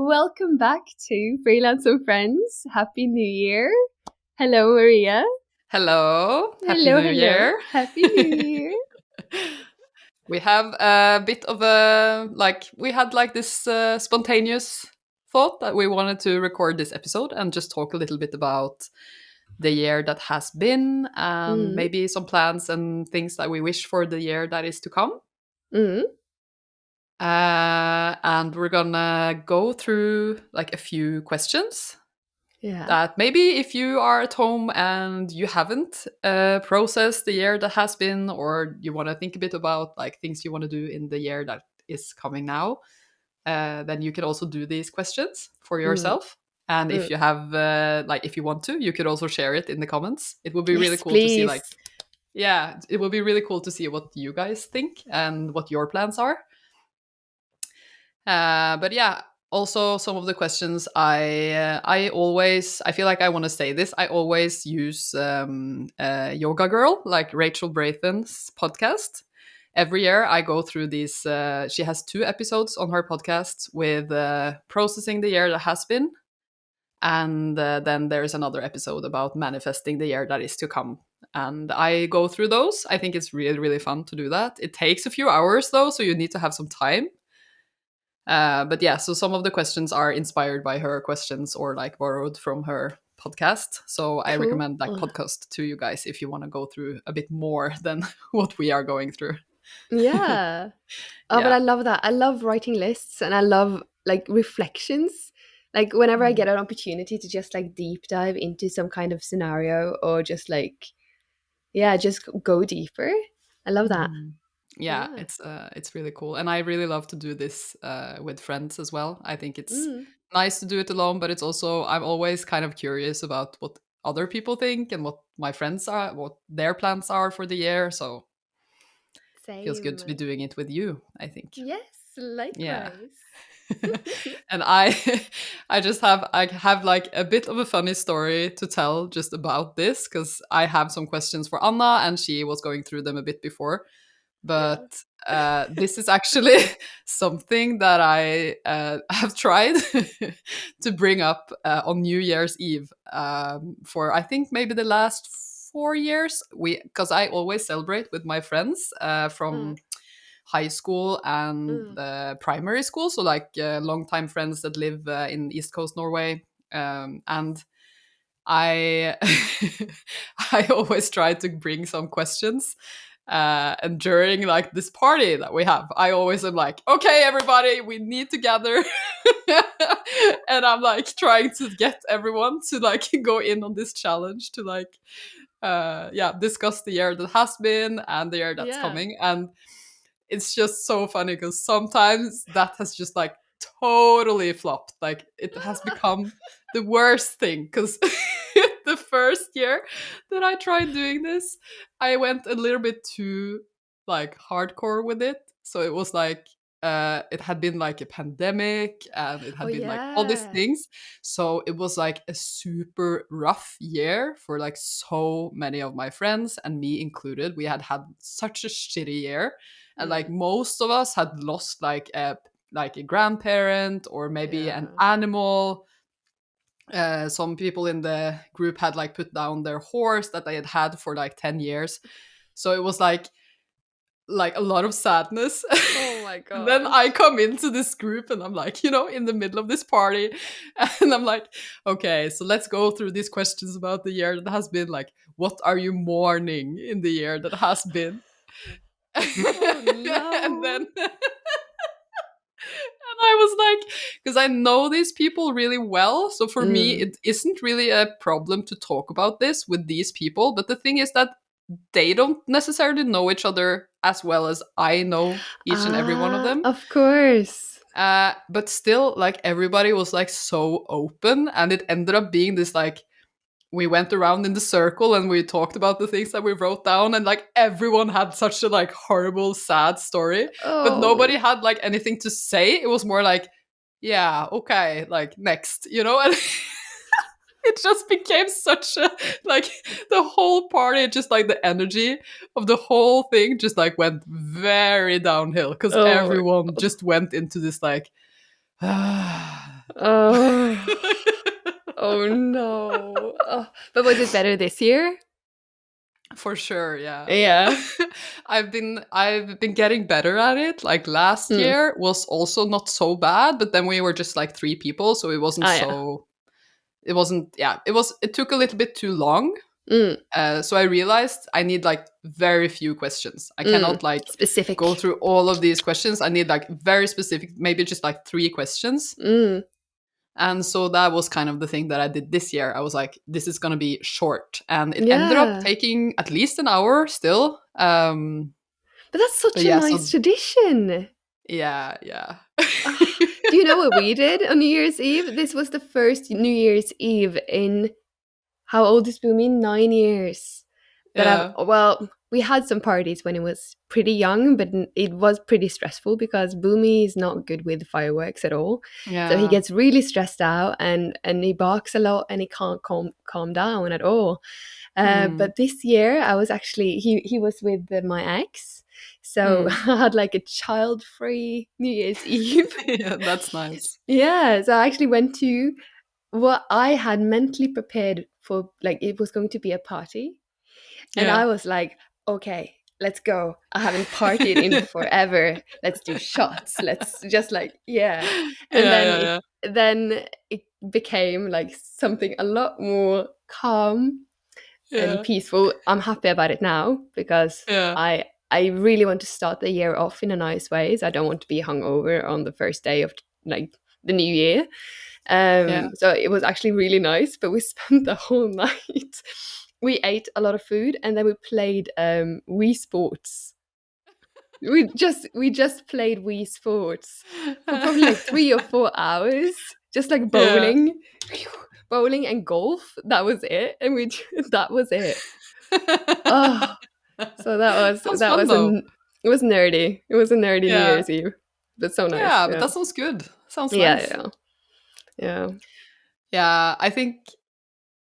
Welcome back to Freelance and Friends. Happy New Year. Hello, Maria. Hello. Happy Hello, New hello. Year. Happy New Year. We have a bit of a, we had this spontaneous thought that we wanted to record this episode and just talk a little bit about the year that has been and Mm. maybe some plans and things that we wish for the year that is to come. Mm. And we're gonna go through a few questions Yeah. that maybe if you are at home and you haven't processed the year that has been, or you want to think a bit about things you want to do in the year that is coming now, then you can also do these questions for yourself. And if you have if you want to, you could also share it in the comments. It would be really Yes, cool to see please. it will be really cool to see what you guys think and what your plans are. But yeah, also some of the questions I feel like I want to say this. I always use Yoga Girl, like Rachel Brathen's podcast. Every year I go through these. She has 2 episodes on her podcast with processing the year that has been, and then there's another episode about manifesting the year that is to come. And I go through those. I think it's really, really fun to do that. It takes a few hours though, so you need to have some time. But yeah, so some of the questions are inspired by her questions or borrowed from her podcast. So I recommend that podcast to you guys if you want to go through a bit more than what we are going through. Yeah. Oh, but I love that. I love writing lists and I love reflections. Whenever I get an opportunity to just deep dive into some kind of scenario or just just go deeper. I love that. Yeah, it's really cool, and I really love to do this with friends as well. I think it's nice to do it alone, but it's also, I'm always kind of curious about what other people think and what my friends are, what their plans are for the year. So Same. feels good to be doing it with you, I think. Yes, Yeah. likewise. And I have a bit of a funny story to tell just about this, because I have some questions for Anna and she was going through them a bit before. But this is actually something that I have tried to bring up on New Year's Eve for, I think, maybe the last 4 years. Because I always celebrate with my friends from high school and primary school, so longtime friends that live in East Coast Norway, and I I always try to bring some questions. And during this party that we have, I always am like, okay, everybody, we need to gather. And I'm trying to get everyone to go in on this challenge to discuss the year that has been and the year that's coming. And it's just so funny because sometimes that has just totally flopped. It has become the worst thing, because the first year that I tried doing this, I went a little bit too hardcore with it. So it was it had been a pandemic and it had been all these things. So it was a super rough year for so many of my friends, and me included. We had such a shitty year, and most of us had lost a grandparent or maybe an animal. Some people in the group had put down their horse that they had had for 10 years. So it was a lot of sadness. Oh my god. And then I come into this group and I'm in the middle of this party, and I'm okay, so let's go through these questions about the year that has been. What are you mourning in the year that has been? Oh, no. And then and I was because I know these people really well, so for me it isn't really a problem to talk about this with these people. But the thing is that they don't necessarily know each other as well as I know each and every one of them. Of course. But still, everybody was so open, and it ended up being this we went around in the circle and we talked about the things that we wrote down, and everyone had such a horrible, sad story. But nobody had anything to say. It was more yeah, okay, next, and it just became such a the whole party, just the energy of the whole thing just went very downhill, because everyone just went into this Oh no. Oh, but was it better this year? For sure, yeah. Yeah. I've been getting better at it. Like last Mm. year was also not so bad, but then we were just like three people, so Ah, yeah. it wasn't, yeah, it took a little bit too long. Mm. So I realized I need like very few questions. I Mm. cannot like go Specific. through all of these questions. I need like very specific, maybe just like three questions. Mm. And so that was kind of the thing that I did this year. I was like, this is going to be short. And it ended up Yeah. taking at least an hour still. But that's But such a yeah, nice so tradition. yeah, yeah. Ah, do you know what we did on New Year's Eve? This was the first New Year's Eve in how old is Boomy? 9 years. That Yeah, well, we had some parties when he was pretty young, but it was pretty stressful because Boomy is not good with fireworks at all. So he yeah. gets really stressed out and he barks a lot and he can't calm down at all. Mm. But this year, I was actually he was with my ex, so Mm. I had like a child-free New Year's Eve. Yeah, that's nice. Yeah, so I actually went to what I had mentally prepared for, like it was going to be a party, and I Yeah. was like, okay, let's go. I haven't partied in forever. Let's do shots. Let's just like, yeah. And Yeah, yeah, yeah. then it became like something a lot more calm and Yeah, peaceful. I'm happy about it now because yeah, I really want to start the year off in a nice way. So I don't want to be hungover on the first day of like the new year. yeah. So it was actually really nice, but we spent the whole night. We ate a lot of food and then we played Wii Sports. We just played Wii Sports for probably like 3 or 4 hours, just like Yeah. bowling, bowling and golf. That was it, and that was it. Oh, so Sounds fun though. it was nerdy. It was a nerdy New Yeah. Year's Eve, but so nice. Yeah, but Yeah, that sounds good. Sounds yeah, nice. yeah, yeah. Yeah, I think,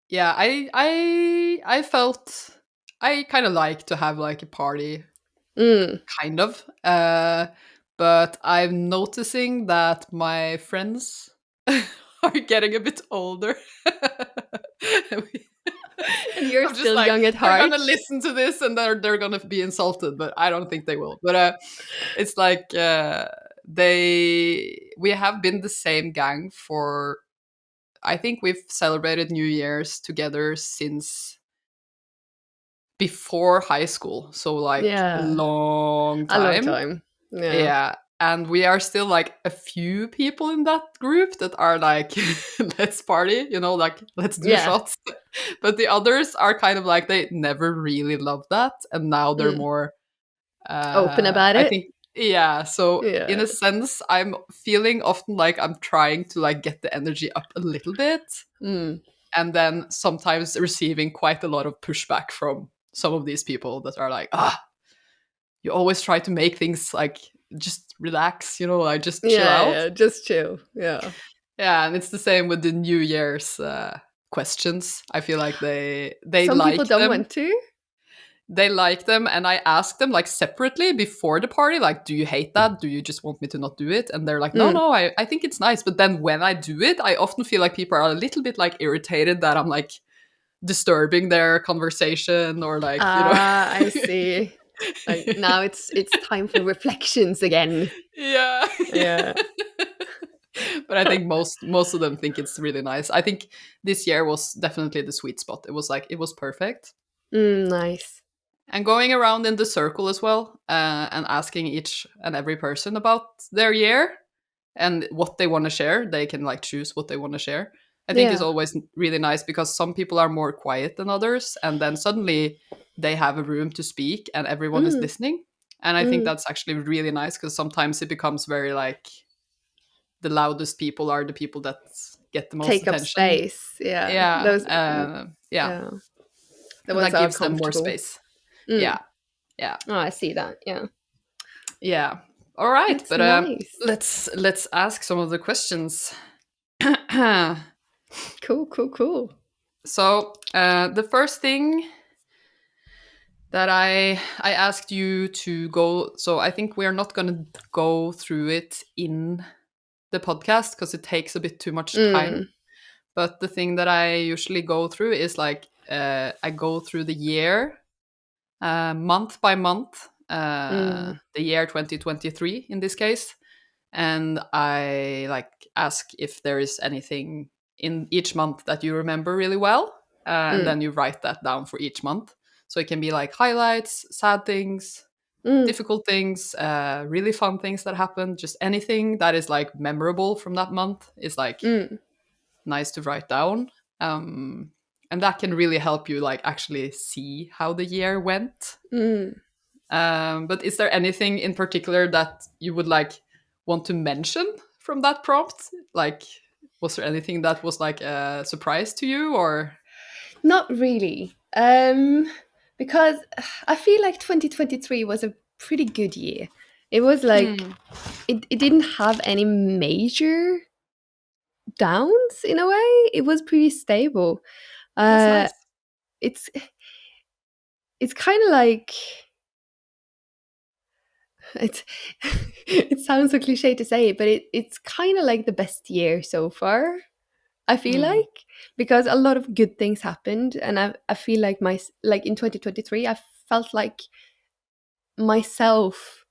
yeah, I felt I kind of like to have like a party, Mm, kind of. But I'm noticing that my friends are getting a bit older. We- and you're I'm just still like, young at they're gonna heart. listen to this and they're gonna be insulted, but I don't think they will. But it's like we have been the same gang for, I think we've celebrated New Year's together since before high school, so like Yeah, long a long time. time. Yeah. Yeah, and we are still like a few people in that group that are like, let's party, like let's do Yeah. shots. But the others are kind of like they never really loved that, and now they're Mm. more. Open about I it. think, yeah. So in Yeah. a sense, I'm feeling often like I'm trying to like get the energy up a little bit, Mm. and then sometimes receiving quite a lot of pushback from some of these people that are like, you always try to make things like just relax, like just chill Yeah, out. yeah. Just chill. Yeah. Yeah, and it's the same with the New Year's questions. I feel like they Some people like don't them. want to. They like them, and I ask them like separately before the party, like, do you hate that? Do you just want me to not do it? And they're like, no, Mm. no, I think it's nice. But then when I do it, I often feel like people are a little bit like irritated that I'm like disturbing their conversation or like, Ah, I see. Like now it's time for reflections again. Yeah. Yeah. But I think most of them think it's really nice. I think this year was definitely the sweet spot. It was like it was perfect. Nice. And going around in the circle as well, and asking each and every person about their year and what they want to share. They can like choose what they want to share. I think is Yeah. always really nice because some people are more quiet than others, and then suddenly they have a room to speak and everyone is Mm. listening. And I think Mm. that's actually really nice because sometimes it becomes very like the loudest people are the people that get the most Take up attention. space. Yeah. Yeah, Those. yeah, Yeah. The and ones that that are gives them more comfortable. space. Mm. Yeah, yeah, Oh, I see that. Yeah. yeah. All right, That's but nice. let's ask some of the questions. Cool. Cool. Cool. So the first thing that I asked you to go. So I think we are not going to go through it in the podcast because it takes a bit too much time. Mm. But the thing that I usually go through is like I go through the year month by month, Mm, the year 2023 in this case, and I like ask if there is anything in each month that you remember really well, and mm, then you write that down for each month. So it can be like highlights, sad things, mm, difficult things, really fun things that happened, just anything that is like memorable from that month is like mm, nice to write down. Um, and that can really help you like actually see how the year went. mm. But is there anything in particular that you would like want to mention from that prompt? Like, was there anything that was like a surprise to you, or? Not really. Because I feel like 2023 was a pretty good year. It was like Hmm, it didn't have any major downs in a way. It was pretty stable. that's Uh, nice. it's it's kind of like it's it sounds so cliche to say, but it's kind of like the best year so far. I feel Hmm. like because a lot of good things happened, and I feel like my like in 2023 I felt like myself,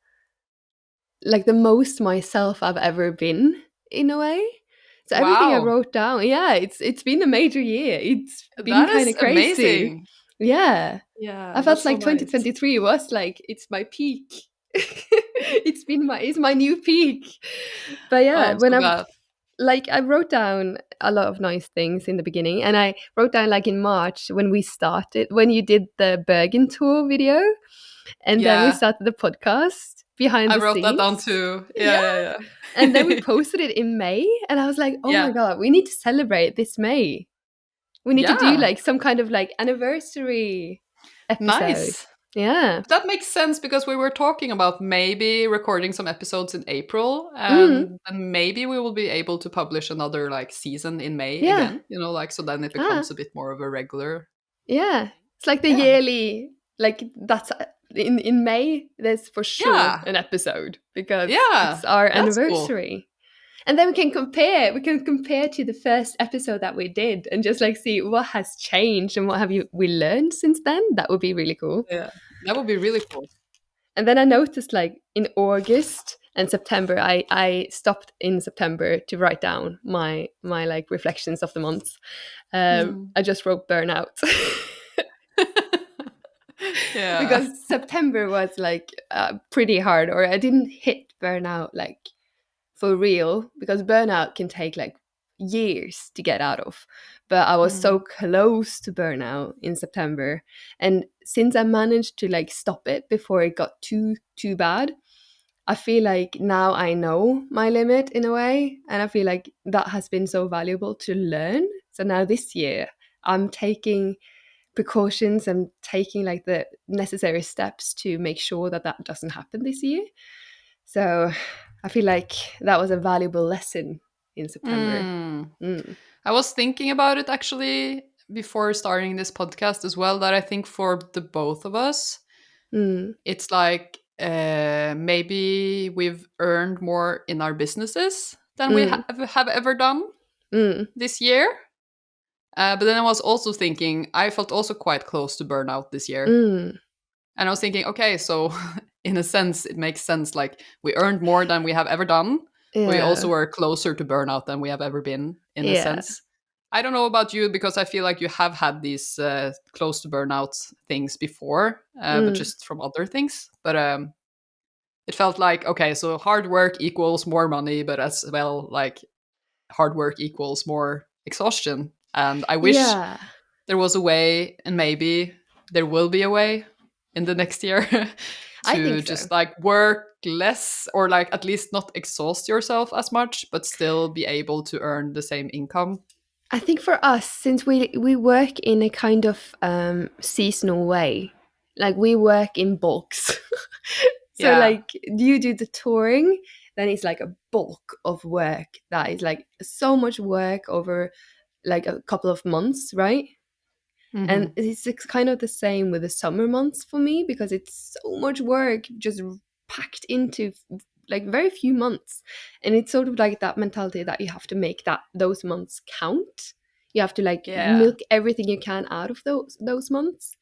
like the most myself I've ever been in a way. So everything I Wow, wrote down, yeah, it's been a major year. It's been that kind is of crazy. amazing. Yeah. I Yeah, felt that's so like nice. 2023 was like it's my peak. It's my new peak. But Oh, yeah, I'm when so I glad. like I wrote down a lot of nice things in the beginning, and I wrote down like in March when we started, when you did the Bergen tour video, and then we Yeah, started the podcast behind I the wrote that down scenes. too. Yeah. Yeah, And then we yeah, posted it in May, and I was like, oh my yeah, God, we need to celebrate this May. We need to do yeah. like some kind of like anniversary episode. Nice. Yeah. That makes sense because we were talking about maybe recording some episodes in April, Mm, and then maybe we will be able to publish another like season in May yeah. again, like so then it Ah, becomes a bit more of a regular yeah. It's like the yeah. yearly, like that's in May, there's for sure Yeah. an episode because Yeah. it's our That's cool. anniversary. And then we can compare. We can compare to the first episode that we did and just like see what has changed and what have we learned since then. That would be really cool. Yeah. That would be really cool. And then I noticed like in August and September, I stopped in September to write down my like reflections of the month. Mm. I just wrote burnout. Yeah. Because September was like pretty hard, or I didn't hit burnout like for real, because burnout can take like years to get out of. But I was so Mm. close to burnout in September, and since I managed to like stop it before it got too bad, I feel like now I know my limit in a way, and I feel like that has been so valuable to learn. So now this year, I'm taking precautions and taking like the necessary steps to make sure that that doesn't happen this year. So I feel like that was a valuable lesson in September. Mm. Mm, I was thinking about it actually before starting this podcast as well, that I think for the both of us, mm, it's like maybe we've earned more in our businesses than we mm, have ever done mm, this year. But then I was also thinking, I felt also quite close to burnout this year. mm. And I was thinking, okay, so in a sense, it makes sense. Like we earned more than we have ever done, but we also Yeah, were closer to burnout than we have ever been, in a yeah, sense. I don't know about you because I feel like you have had these close to burnout things before, but mm, just from other things. But it felt like, okay, so hard work equals more money, but as well, like hard work equals more exhaustion. And I wish yeah. there was a way, and maybe there will be a way in the next year I think to so. just like work less, or like at least not exhaust yourself as much, but still be able to earn the same income. I think for us, since we work in a kind of seasonal way, like we work in bulks. So Yeah. like you do the touring, then it's like a bulk of work that is like so much work over like a couple of months, right? And Hmm. it's kind of the same with the summer months for me, because it's so much work just packed into like very few months. And it's sort of like that mentality that you have to make that those months count. You have to like Yeah. milk everything you can out of those months.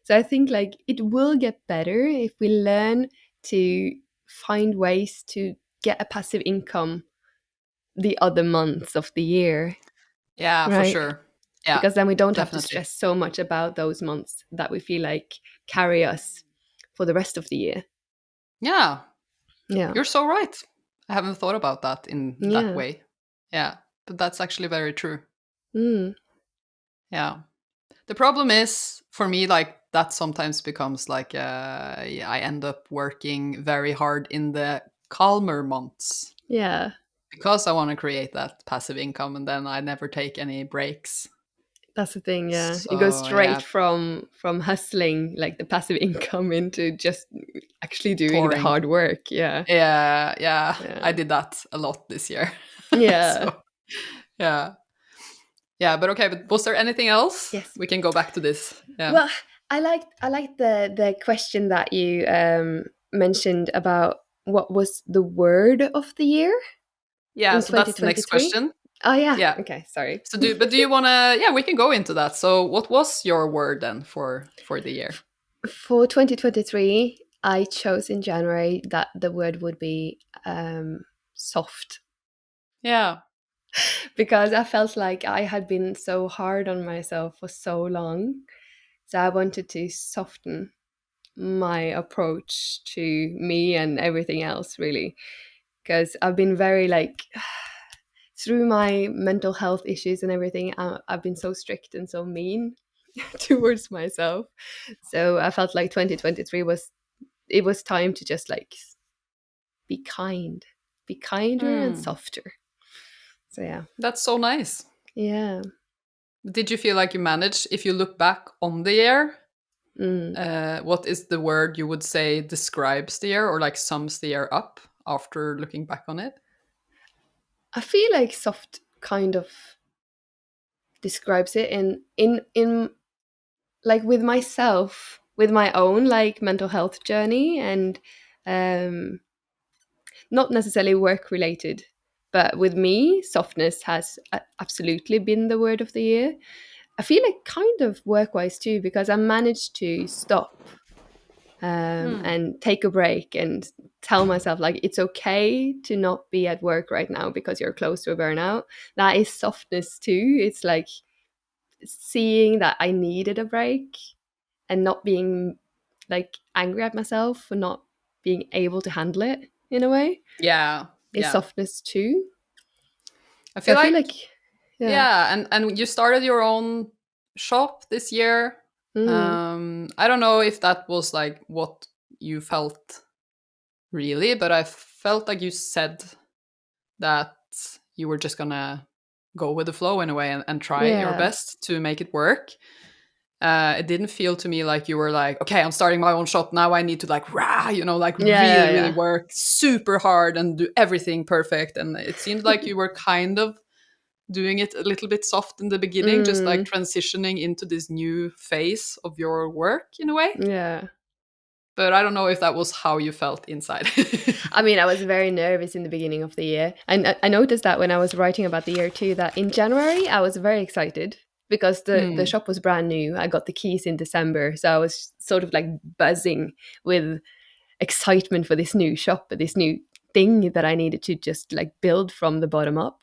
So I think like it will get better if we learn to find ways to get a passive income the other months of the year, Yeah, for right? sure. Yeah, Because then we don't have to definitely. stress so much about those months that we feel like carry us for the rest of the year. Yeah, Yeah. you're so right. I haven't thought about that in that Yeah. way. Yeah, but that's actually very true. Mm. Yeah. The problem is for me, like that sometimes becomes like yeah, I end up working very hard in the calmer months Yeah. because I want to create that passive income, and then I never take any breaks. That's the thing, yeah. It goes So straight yeah, from hustling like the passive income into just actually doing the pouring. hard work. Yeah. Yeah, yeah, I Yeah. did that a lot this year. Yeah. So yeah, yeah, but okay. But was there anything else? Yes. We can go back to this. Yeah, Well, I liked the question that you mentioned about what was the word of the year yeah. in So that's the next 2023. question. Oh yeah. Yeah. Okay, sorry. So do you wanna? Yeah, we can go into that. So what was your word then for the year? For 2023, I chose in January that the word would be soft, Yeah. because I felt like I had been so hard on myself for so long. So I wanted to soften my approach to me and everything else, really. Because I've been very like, through my mental health issues and everything, I've been so strict and so mean towards myself. So I felt like 2023 was, it was time to just like be kind, be kinder and Hmm. softer. So yeah. That's so nice. Yeah. Did you feel like you managed? If you look back on the year, Mm. what is the word you would say describes the year or like sums the year up after looking back on it? I feel like soft kind of describes it in like with myself, with my own like mental health journey, and um not necessarily work related, but with me softness has absolutely been the word of the year. I feel like kind of work wise too, because I managed to stop Hmm. and take a break and tell myself like it's okay to not be at work right now because you're close to a burnout. That is softness too. It's like seeing that I needed a break and not being like angry at myself for not being able to handle it in a way Yeah. is Yeah. softness too. I So I feel feel like like, yeah. yeah, and you started your own shop this year. Mm, I don't know if that was like what you felt really, but I felt like you said that you were just gonna go with the flow in a way and try your yeah. best to make it work. It didn't feel to me like you were like, okay, I'm starting my own shop now. I need to like, rah, like really, Yeah, really yeah, work super hard and do everything perfect. And it seemed like you were kind of doing it a little bit soft in the yeah. beginning, just like transitioning into this new phase of your work in a way. Yeah. But I don't know if that was how you felt inside. I mean, I was very nervous in the beginning of the year. And I noticed that when I was writing about the year too, that in January I was very excited because the Hmm. shop was brand new. I got the keys in December. So I was sort of like buzzing with excitement for this new shop, this new thing that I needed to just like build from the bottom up.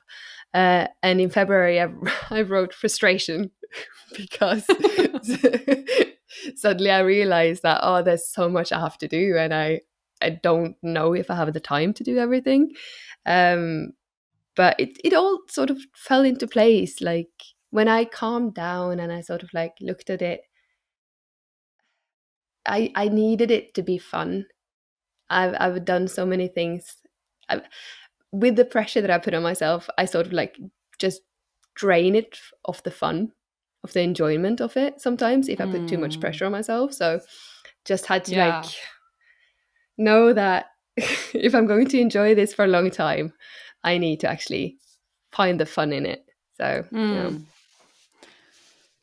And in February, I wrote frustration because suddenly I realized that, oh, there's so much I have to do, and I don't know if I have the time to do everything. Um, but it all sort of fell into place. Like when I calmed down and I sort of like looked at it, I needed it to be fun. I've done so many things. With the pressure that I put on myself, I sort of like just drain it of the fun, of the enjoyment of it sometimes if I put too much Hmm. pressure on myself. So just had to like Yeah. know that if I'm going to enjoy this for a long time, I need to actually find the fun in it. So, yeah. Hmm.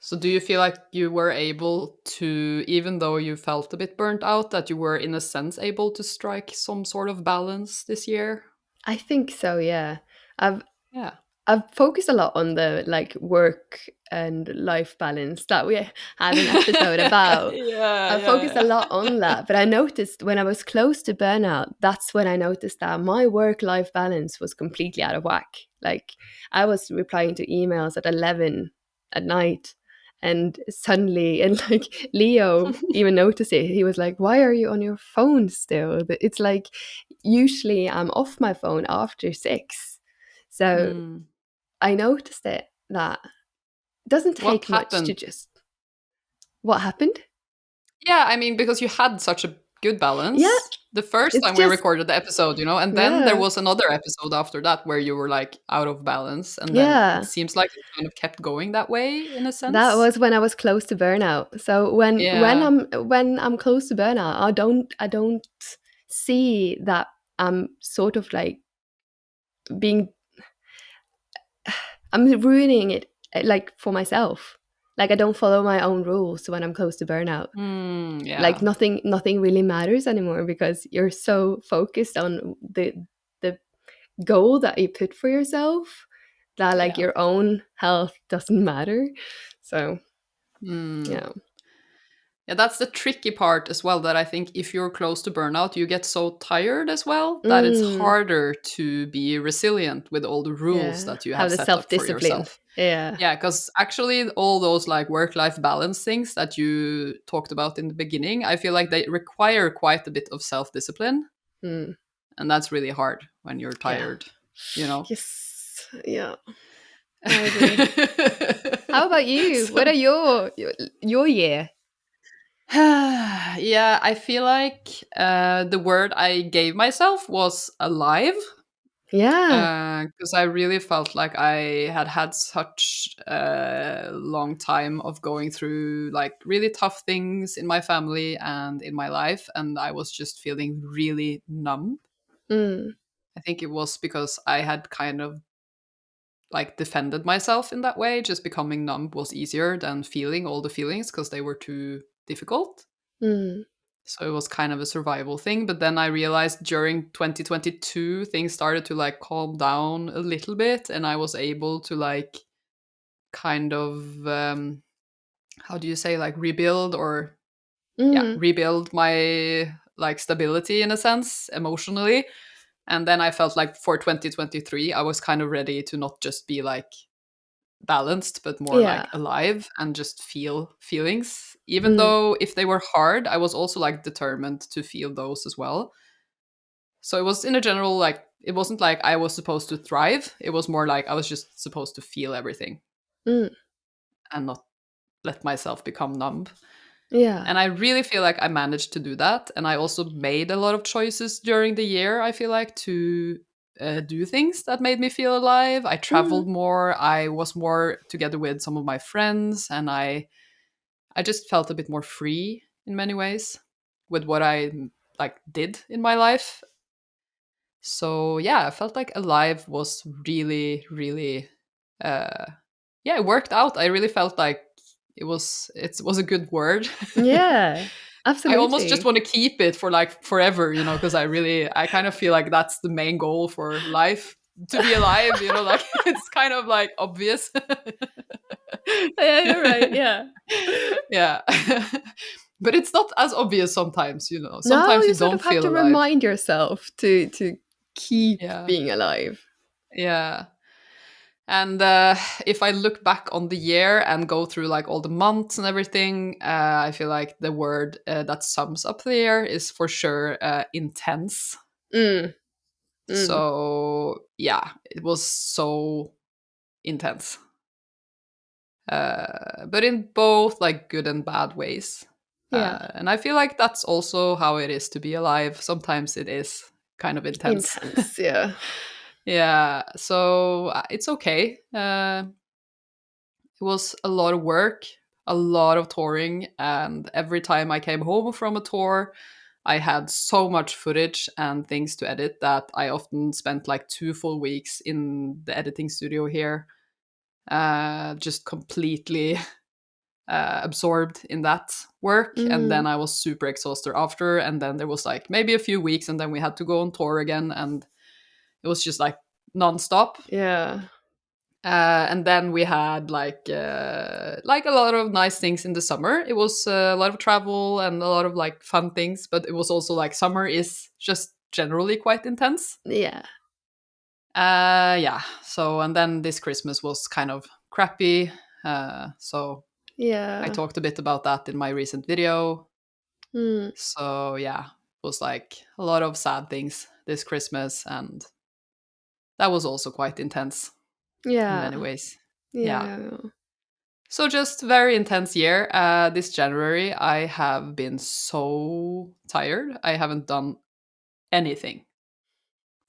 So do you feel like you were able to, even though you felt a bit burnt out, that you were in a sense able to strike some sort of balance this year? I think so, yeah. I've Yeah. I've focused a lot on the like work and life balance that we had an episode about. Yeah, I focused a yeah, lot on that, but I noticed when I was close to burnout, that's when I noticed that my work life balance was completely out of whack. Like I was replying to emails at 11 at night, and suddenly, and like Leo even noticed it. He was like, "Why are you on your phone still?" But it's like usually I'm off my phone after 6. yeah. So I noticed it that it doesn't What take much to happened? just what happened? Yeah, I mean, because you had such a good Yeah, balance the first it's time we just recorded the episode, and then there yeah. was another episode after that where you were like out of balance, and then it Yeah. seems like it kind of kept going that way in a That sense. was when I was close to burnout. So when Yeah. I'm close to burnout, I don't see that I'm sort of like being I'm ruining it like for myself. Like I don't follow my own rules when I'm close to burnout. Like Yeah. nothing really matters anymore because you're so focused on the goal that you put for yourself that like Yeah. your own health doesn't matter. So Mm. yeah. Yeah, that's the tricky part as well. That I think if you're close to burnout, you get so tired as well that it's Mm, harder to be resilient with all the rules yeah. that you Have have the set self up for discipline. yourself. Yeah. Yeah, because actually, all those like work life balance things that you talked about in the beginning, I feel like they require quite a bit of self discipline. Mm, And that's really hard when you're yeah. tired, you know? Yes. Yeah. I agree. How about you? What So, are your year? yeah, I feel like the word I gave myself was alive. Yeah. Because I really felt like I had had such a long time of going through like really tough things in my family and in my life, and I was just feeling really numb. Mm, I think it was because I had kind of like defended myself in that way. Just becoming numb was easier than feeling all the feelings because they were too difficult. mm, So it was kind of a survival thing. But then I realized during 2022, things started to like calm down a little bit. And I was able to like kind of, how do you say, like rebuild or, yeah, mm. rebuild my like stability in a sense emotionally. And then I felt like for 2023, I was kind of ready to not just be like balanced, but more Yeah. like alive and just feel feelings. Even Mm, though if they were hard, I was also like determined to feel those as well. So it was in a general like it wasn't like I was supposed to thrive. It was more like I was just supposed to feel everything mm. and not let myself become numb. Yeah. And I really feel like I managed to do that. And I also made a lot of choices during the year, I feel like, to do things that made me feel alive. I Mm, traveled more. I was more together with some of my friends. And I just felt a bit more free in many ways with what I like did in my life. So yeah, I felt like alive was really, really, uh, yeah, it worked out. I really felt like it was a good word. yeah. I almost just Absolutely. want to keep it for like forever, because I kind of feel like that's the main goal for life to be alive, like it's kind of like obvious. Yeah, you're right. Yeah. Yeah. But it's not as obvious sometimes, No, sometimes you you sort of don't have feel to alive. remind yourself to keep Yeah. being alive. Yeah. And if I look back on the year and go through like all the months and everything, I feel like the word that sums up the year is for sure intense. Mm, mm. So yeah, it was so intense, but in both like good and bad ways. Yeah. And I feel like that's also how it is to be alive. Sometimes it is kind of intense. Intense. Yeah. Yeah, so it's okay. It was a lot of work, a lot of touring, and every time I came home from a tour, I had so much footage and things to edit that I often spent like 2 full weeks in the editing studio here, just completely absorbed in that work. And then Mm, I was super exhausted after. And then there was like maybe a few weeks, and then we had to go on tour again. And it was just like nonstop. yeah. And then we had like a lot of nice things in the summer. It was a lot of travel and a lot of like fun things, but it was also like summer is just generally quite intense. Yeah. Yeah. So and then this Christmas was kind of crappy. So I Yeah. talked a bit about that in my recent video. Mm. So yeah, it was like a lot of sad things this Christmas, and that was also quite intense in Yeah. many ways. Yeah. Yeah. Yeah. Yeah. So just very intense year. This January, I have been so tired. I haven't done anything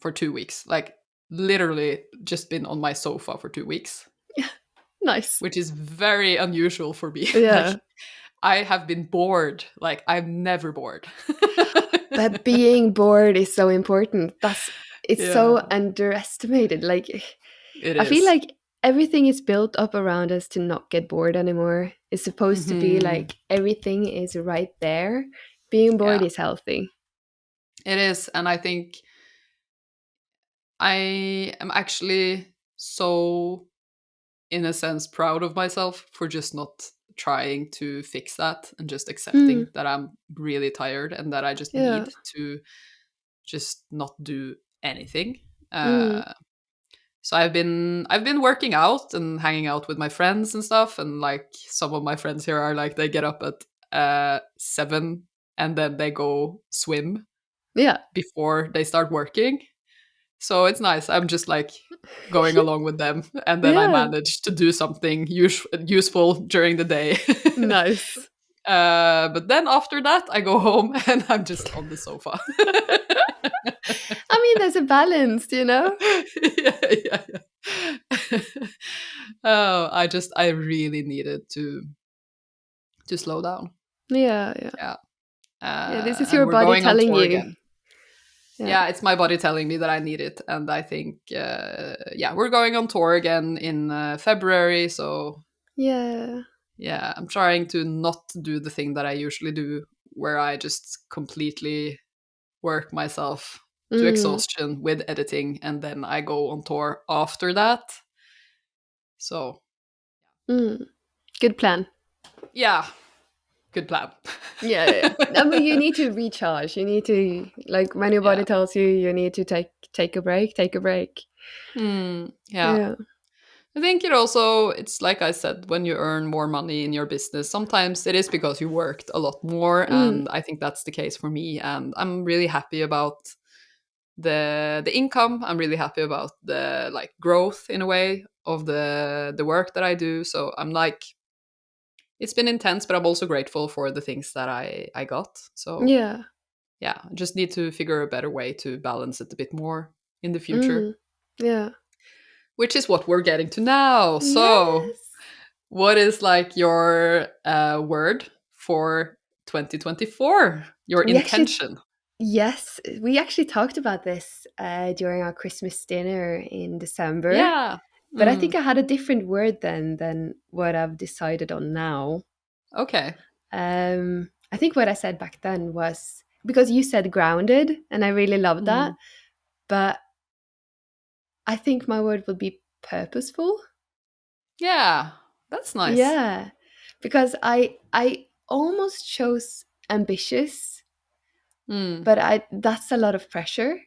for 2 weeks. Like literally just been on my sofa for 2 weeks, Nice. which is very unusual for me. Like Yeah. I have been bored. Like I'm never bored. But being bored is so important. It's Yeah, so underestimated. Like, it I feel is. like everything is built up around us to not get bored anymore. It's supposed to be Hmm. like everything is right there. Being bored Yeah, is healthy. it is. And I think I am actually so, in a sense, proud of myself for just not trying to fix that and just Mm, accepting that I'm really tired and that I just yeah. need to just not do anything. Mm, Uh, so I've been working out and hanging out with my friends and stuff, and like some of my friends here are like they get up at 7 and then they go swim yeah. before they start working. So it's nice. I'm just like going along with them, and then I Yeah. manage to do something useful during the day. Nice. But then after that, I go home and I'm just on the sofa. I mean, there's a balance, you know? Yeah, yeah, yeah. Oh, I really needed to slow down. Yeah, yeah. Yeah, Yeah, this is and your we're body going on telling tour you. again. Yeah. Yeah, it's my body telling me that I need it, and I think yeah, we're going on tour again in February. So Yeah. yeah, I'm trying to not do the thing that I usually do, where I just completely work myself to Mm, exhaustion with editing, and then I go on tour after that. So mm. Good plan. yeah, good plan. Yeah, yeah, yeah. No, but you need to recharge. You need to, like, when your Yeah. body tells you you need to take a break, take a break. Yeah. Yeah. I think it also, it's like I said, when you earn more money in your business, sometimes it is because you worked a lot more. Mm, And I think that's the case for me. And I'm really happy about the income. I'm really happy about the like growth in a way of the work that I do. So I'm like, it's been intense, but I'm also grateful for the things that I got. So yeah. yeah, I just need to figure a better way to balance it a bit more in the future, Mm, yeah. which is what we're getting to now. So Yes. what is like your word for 2024? Your We actually, intention? yes, we actually talked about this during our Christmas dinner in December. Yeah. But I think Mm, I had a different word then than what I've decided on now. okay. I think what I said back then was because you said grounded, and I really loved that. Mm, But I think my word would be purposeful. yeah, that's nice. Yeah, because I almost chose ambitious, Mm, but I that's a lot of pressure.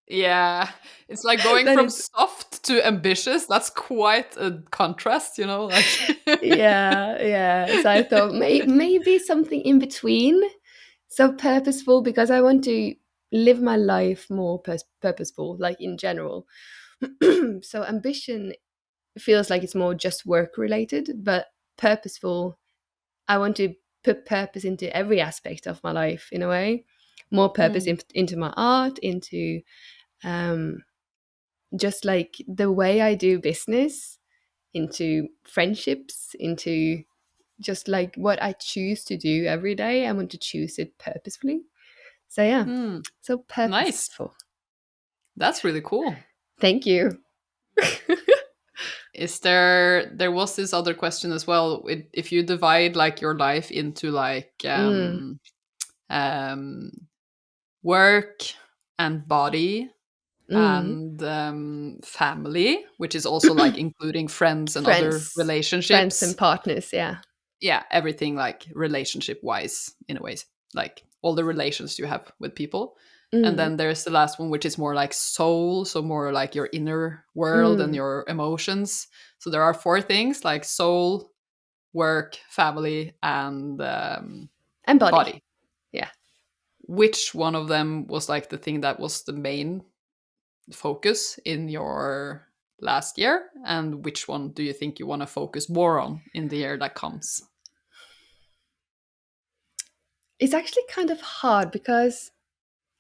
yeah, it's like going Then from it's soft to ambitious. That's quite a contrast, you know. Like, yeah, yeah. So I thought maybe something in between. So purposeful because I want to live my life more purposeful, like in general. So ambition feels like it's more just work related, but purposeful, I want to put purpose into every aspect of my life in a way. More purpose mm, into my art, into um, just like the way I do business, into friendships, into just like what I choose to do every day. I want to choose it purposefully. So yeah, mm, so nice. purposeful. That's really cool. Thank you. Is there was this other question as well. If you divide like your life into like um, work and body, Mm. and family, which is also like including friends and other Friends and relationships. partners, yeah. Yeah, everything like relationship wise, in a way, like all the relations you have with people. And Mm. then there's the last one, which is more like soul, so more like your inner world and Mm. your emotions. So there are four things like soul, work, family, and And body. body. Yeah. Which one of them was like the thing that was the main focus in your last year? And which one do you think you want to focus more on in the year that comes? It's actually kind of hard because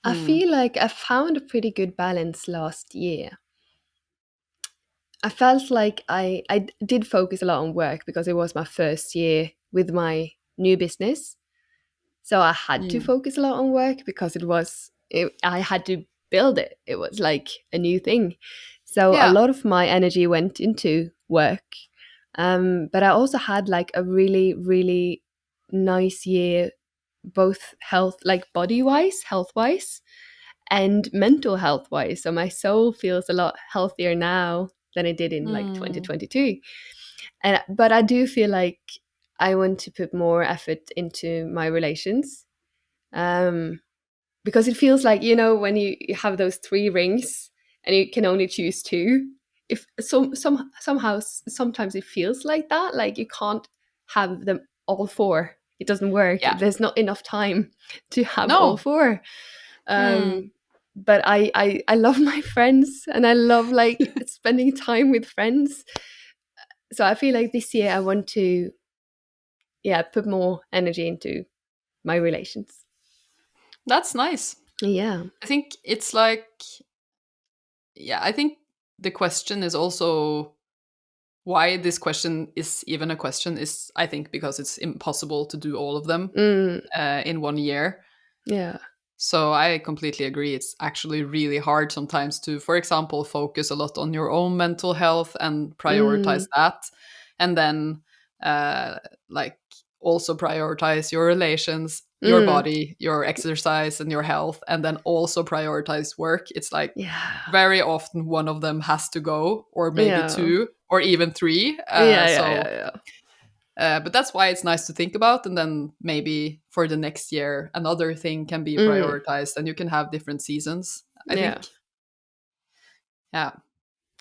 I Hmm. feel like I found a pretty good balance last year. I felt like I did focus a lot on work because it was my first year with my new business. So I had to Mm. focus a lot on work because I had to build it. It was like a new thing. So a Yeah. lot of my energy went into work. But I also had like a really, really nice year, both like body wise, health wise, and mental health wise. So my soul feels a lot healthier now than it did in like Mm. 2022. But I do feel like I want to put more effort into my relations. Um, because it feels like, when you have those three rings and you can only choose two. If sometimes it feels like that, like you can't have them all four. It doesn't work. Yeah. There's not enough time to have all No. four. Mm. But I love my friends and I love like spending time with friends. So I feel like this year I want to, yeah, put more energy into my relations. That's nice. Yeah. I think it's like, yeah, I think the question is also why this question is even a question is, I think, because it's impossible to do all of them Mm, in one year. yeah. So I completely agree. It's actually really hard sometimes to, for example, focus a lot on your own mental health and prioritize Mm, that. And then, uh, like, also prioritize your relations, your mm, body, your exercise, and your health. And then also prioritize work. It's like yeah. very often one of them has to go, or maybe Yeah. two, or even three. Yeah, yeah, yeah, yeah. But that's why it's nice to think about. And then maybe for the next year, another thing can be Mm, prioritized and you can have different seasons, I yeah. think. Yeah.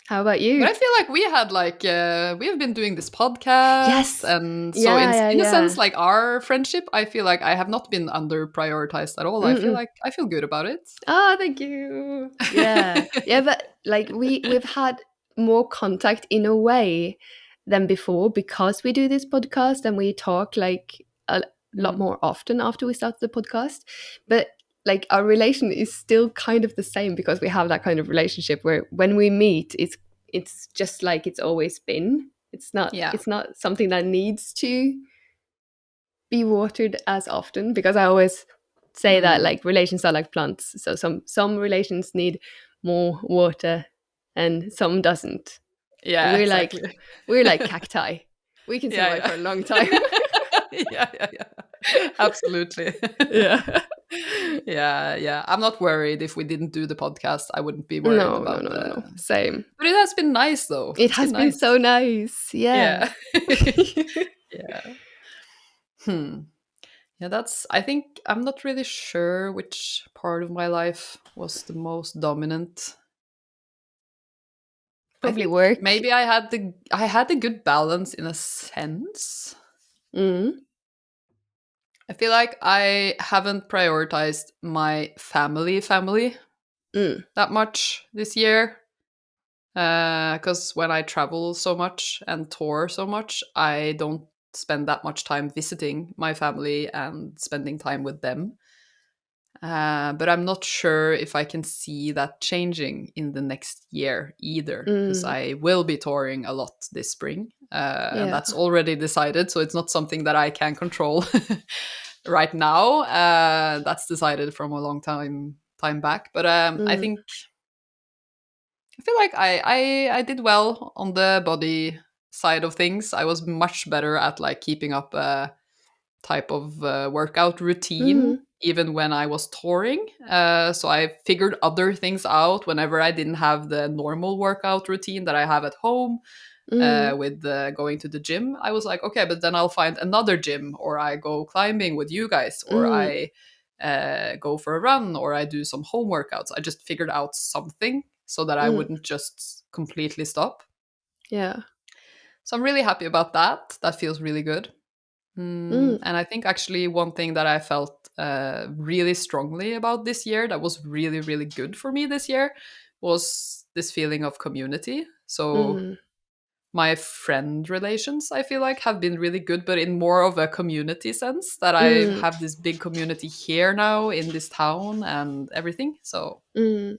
How about But you? I feel like we had like, we have been doing this podcast. Yes. And so Yeah, yeah, in a yeah. sense, like our friendship, I feel like I have not been under prioritized at all. I feel Mm-mm. like I feel good about it. Oh, thank you. Yeah. Yeah, but like we've had more contact in a way than before because we do this podcast and we talk like a lot Mm. more often after we started the podcast. But like our relation is still kind of the same because we have that kind of relationship where when we meet it's just like it's always been. Yeah. It's not something that needs to be watered as often because I always say that Mm. like relations are like plants. So some relations need more water and some doesn't. And Yeah, exactly. we're like cacti. We can Yeah, survive yeah. for a long time. Yeah, yeah, yeah. Absolutely. Yeah. Yeah, yeah. I'm not worried if we didn't do the podcast. I wouldn't be worried No, no, about no, no, the. no. Same. But it has been nice though. It It's been has been so nice. nice. Yeah. Yeah. Yeah. Hmm. Yeah, that's. I think I'm not really sure which part of my life was the most dominant. I Probably think work. maybe I had a good balance in a sense. Mm. I feel like I haven't prioritized my family Mm. that much this year. Because when I travel so much and tour so much, I don't spend that much time visiting my family and spending time with them. But I'm not sure if I can see that changing in the next year either, because Mm. I will be touring a lot this spring, and Yeah. that's already decided. So it's not something that I can control right now. That's decided from a long time back. But Mm. I feel like I did well on the body side of things. I was much better at like keeping up a type of workout Mm. routine even when I was touring. So I figured other things out whenever I didn't have the normal workout routine that I have at home Mm, with going to the gym. I was like, okay, but then I'll find another gym, or I go climbing with you guys, or mm, I go for a run, or I do some home workouts. I just figured out something so that I mm, wouldn't just completely stop. yeah. So I'm really happy about that. That feels really good. Mm, And I think actually one thing that I felt really strongly about this year that was really, really good for me this year was this feeling of community. So mm, my friend relations, I feel like, have been really good, but in more of a community sense, that I mm, have this big community here now in this town and everything. So mm.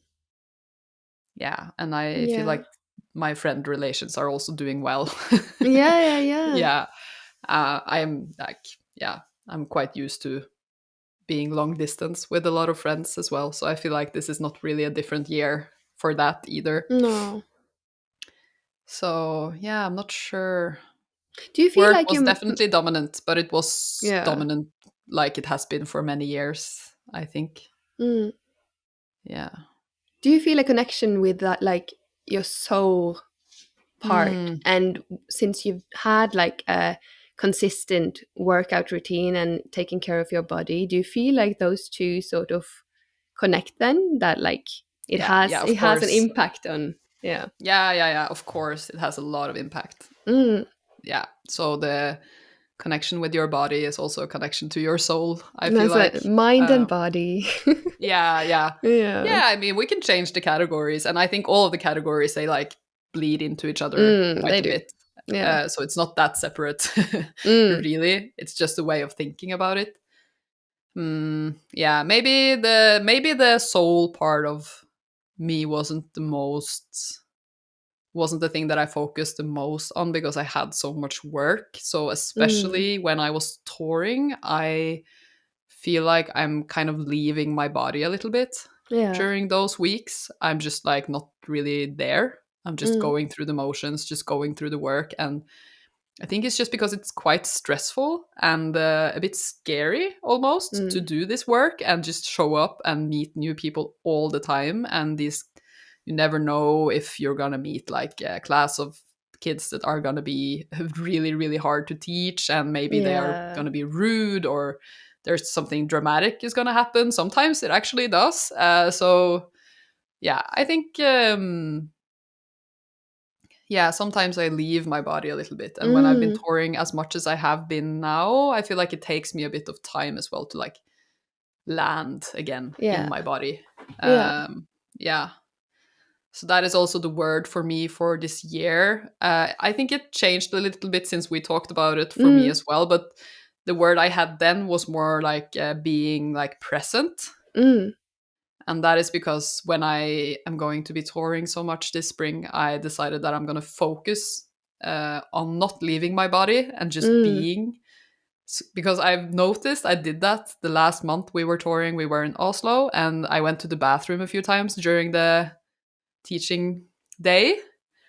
yeah, and I feel Yeah. like my friend relations are also doing well. Yeah, yeah, yeah. Yeah, I'm like, yeah, I'm quite used to being long distance with a lot of friends as well. So I feel like this is not really a different year for that either. No. So yeah, I'm not sure. Do you feel Work like was you definitely dominant, but it was yeah. dominant like it has been for many years, I think. Mm. Yeah. Do you feel a connection with that, like your soul part? Mm, And since you've had like a consistent workout routine and taking care of your body, do you feel like those two sort of connect then? That like yeah, yeah, it of has an course. impact on yeah. Yeah, yeah, yeah, of course. It has a lot of impact. Mm. Yeah. So the connection with your body is also a connection to your soul, I feel That's like. like mind and Um, body. yeah, yeah. Yeah. Yeah, I mean, we can change the categories, and I think all of the categories, they like bleed into each other Mm, quite they a do. bit. Yeah. So it's not that separate, Mm. really. It's just a way of thinking about it. Yeah, maybe the soul part of me wasn't the thing that I focused the most on because I had so much work. So Mm. especially when I was touring, I feel like I'm kind of leaving my body a little bit Yeah. during those weeks. I'm just like not really there. I'm just Mm. going through the motions, just going through the work. And I think it's just because it's quite stressful and a bit scary almost to Mm. do this work and just show up and meet new people all the time. And these, you never know if you're gonna meet like a class of kids that are gonna be really, really hard to teach, and maybe they are Yeah. gonna be rude or there's something dramatic is gonna happen. Sometimes it actually does. So yeah, I think yeah, sometimes I leave my body a little bit. And when I've been Mm. touring as much as I have been now, I feel like it takes me a bit of time as well to like land again in Yeah. my body. Yeah. Yeah. So that is also the word for me for this year. I think it changed a little bit since we talked about it for me Mm. as well. But the word I had then was more like being like present. Mm. And that is because when I am going to be touring so much this spring, I decided that I'm going to focus on not leaving my body and just Mm. being. Because I've noticed I did that the last month we were touring. We were in Oslo, and I went to the bathroom a few times during the teaching day.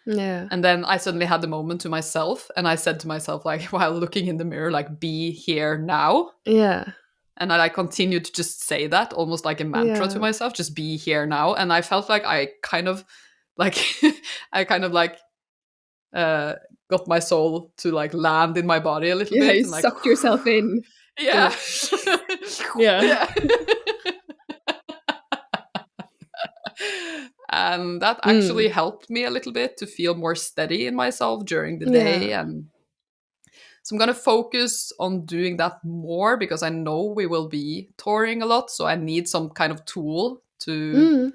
Yeah. And then I suddenly had the moment to myself, and I said to myself, like, while looking in the mirror, like, be here now. Yeah. And I like continued to just say that almost like a mantra to Yeah. myself, just be here now. And I felt like I kind of like I kind of like uh got my soul to like land in my body a little Yeah. bit You and like sucked yourself in. yeah. Yeah. Yeah. Yeah. And that actually Mm. helped me a little bit to feel more steady in myself during the day. Yeah. And so I'm going to focus on doing that more because I know we will be touring a lot. So I need some kind of tool Mm.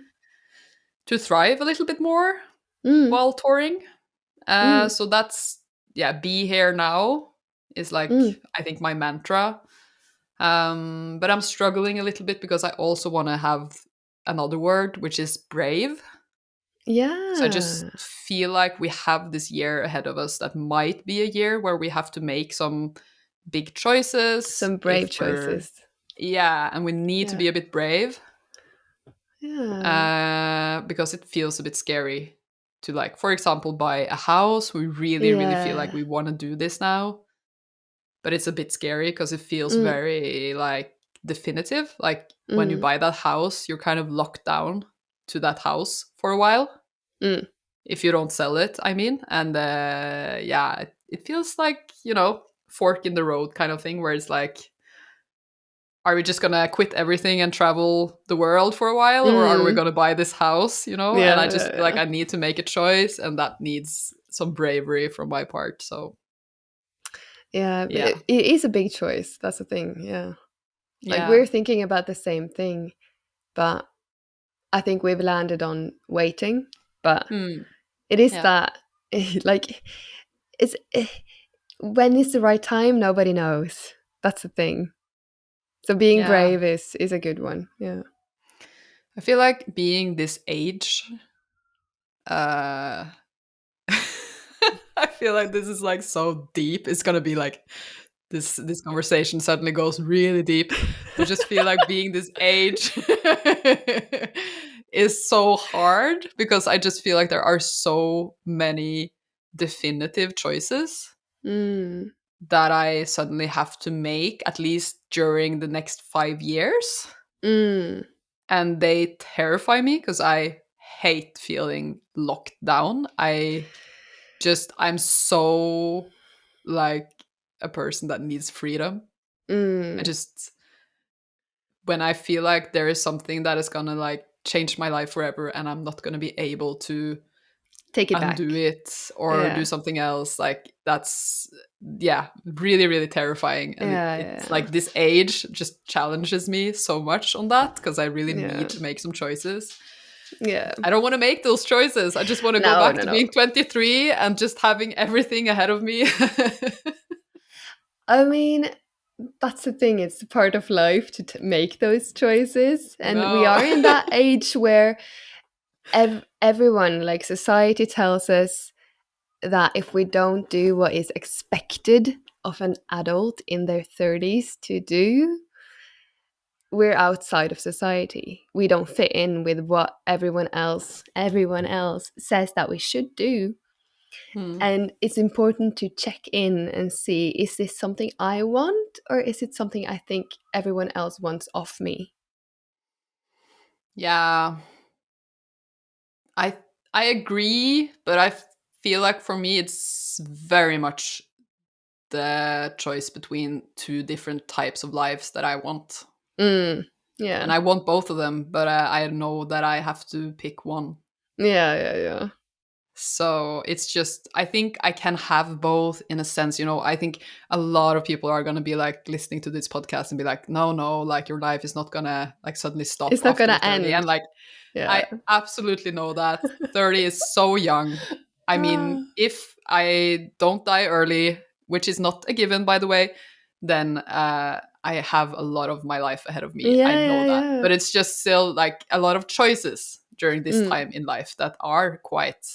to thrive a little bit more Mm. while touring. Mm. So that's, yeah, be here now is like, Mm. I think, my mantra. But I'm struggling a little bit because I also want to have another word, which is brave. So I just Yeah. feel like we have this year ahead of us that might be a year where we have to make some big choices Some if brave we're, choices. yeah, and we need to Yeah. be a bit brave Yeah. because it feels a bit scary to, like, for example, buy a house. We really, really feel like Yeah. we want to do this now, but it's a bit scary because it feels Mm. very like definitive. Like when you Mm, buy that house, you're kind of locked down to that house for a while mm, if you don't sell it, I mean. And yeah, it feels like, fork in the road kind of thing where it's like, are we just gonna quit everything and travel the world for a while, or are we mm. gonna buy this house, and I Yeah, just yeah, feel like yeah. I need to make a choice, and that needs some bravery from my part. So Yeah, but yeah. it is a big choice. That's the thing. Yeah. Like Yeah. we're thinking about the same thing, but I think we've landed on waiting. But Hmm. it is Yeah. that, like, it's when is the right time? Nobody knows. That's the thing. So being Yeah. brave is a good one. Yeah. I feel like being this age, uh I feel like this is like so deep. It's gonna be like this conversation suddenly goes really deep. But I just feel like being this age is so hard because I just feel like there are so many definitive choices Mm, that I suddenly have to make at least during the next 5 years. mm, And they terrify me because I hate feeling locked down. I'm so like a person that needs freedom. I mm. just when I feel like there is something that is gonna like change my life forever and I'm not gonna be able to Take it undo back. it or do Yeah. something else, like that's yeah, really, really terrifying. And Yeah, it's yeah, like this age just challenges me so much on that because I really yeah. need to make some choices. Yeah. I don't want to make those choices. I just want to go No, back no, to no. being 23 and just having everything ahead of me. I mean, that's the thing. It's part of life to make those choices. I And we know. are in that age where everyone, like society, tells us that if we don't do what is expected of an adult in their 30s to do, we're outside of society. We don't fit in with what everyone else says that we should do. Hmm. And it's important to check in and see, is this something I want or is it something I think everyone else wants of me? Yeah, I I agree, but I feel like for me it's very much the choice between two different types of lives that I want. Mm, And yeah. I want both of them, but I know that I have to pick one. Yeah, yeah, yeah. So it's just, I think I can have both in a sense. I think a lot of people are going to be like listening to this podcast and be like, no, no, like your life is not going to like suddenly stop It's not after gonna 30. And end. like, Yeah. I absolutely know that 30 is so young. I Ah. mean, if I don't die early, which is not a given, by the way, then I have a lot of my life ahead of me. I Yeah, know yeah, that. yeah. But it's just still like a lot of choices during this Mm, time in life that are quite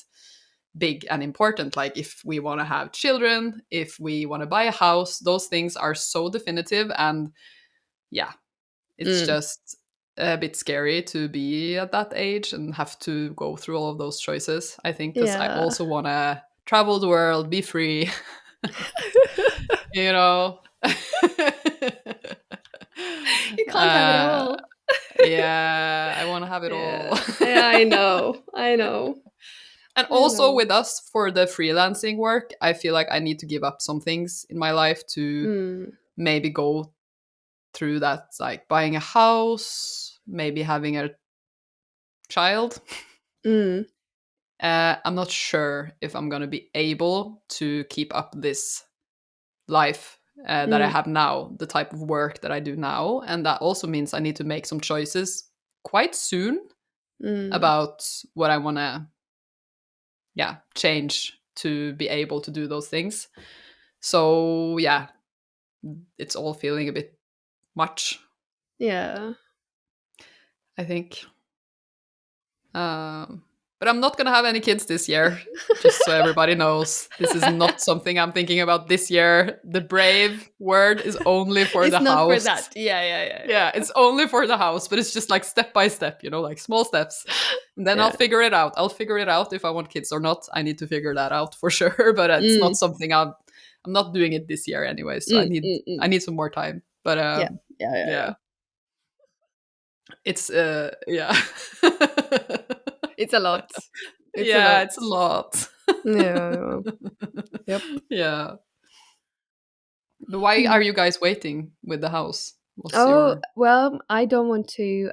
big and important. Like if we want to have children, if we want to buy a house, those things are so definitive. And yeah, it's mm. just a bit scary to be at that age and have to go through all of those choices, I think, because I Yeah. also want to travel the world, be free, you know. You can't have it uh, all. yeah, I want to have it Yeah. all. Yeah, I know. I know. And I also know. with us for the freelancing work, I feel like I need to give up some things in my life to Mm, maybe go through that, like buying a house, maybe having a child. mm, I'm not sure if I'm going to be able to keep up this life that I mm, have now, the type of work that I do now. And that also means I need to make some choices quite soon mm. about what I want to, yeah, change to be able to do those things. So, yeah, it's all feeling a bit much, Yeah. I think. Um, but I'm not gonna have any kids this year, just so everybody knows. This is not something I'm thinking about this year. The brave word is only for It's the not for house. that. Yeah, yeah, yeah, Yeah, yeah. it's only for the house, but it's just like step by step, like small steps. And then I'll Yeah. figure it out. I'll figure it out if I want kids or not. I need to figure that out for sure, but it's not Mm, something I'm not doing it this year anyway, so I mm, need mm, I mm. need some more time. But Yeah. Yeah, yeah, yeah. yeah. It's yeah. It's a lot. It's a Yeah, lot. it's a lot. Yeah. Yep. Yeah. But why are Hmm. you guys waiting with the house? What's Oh, your well, I don't want to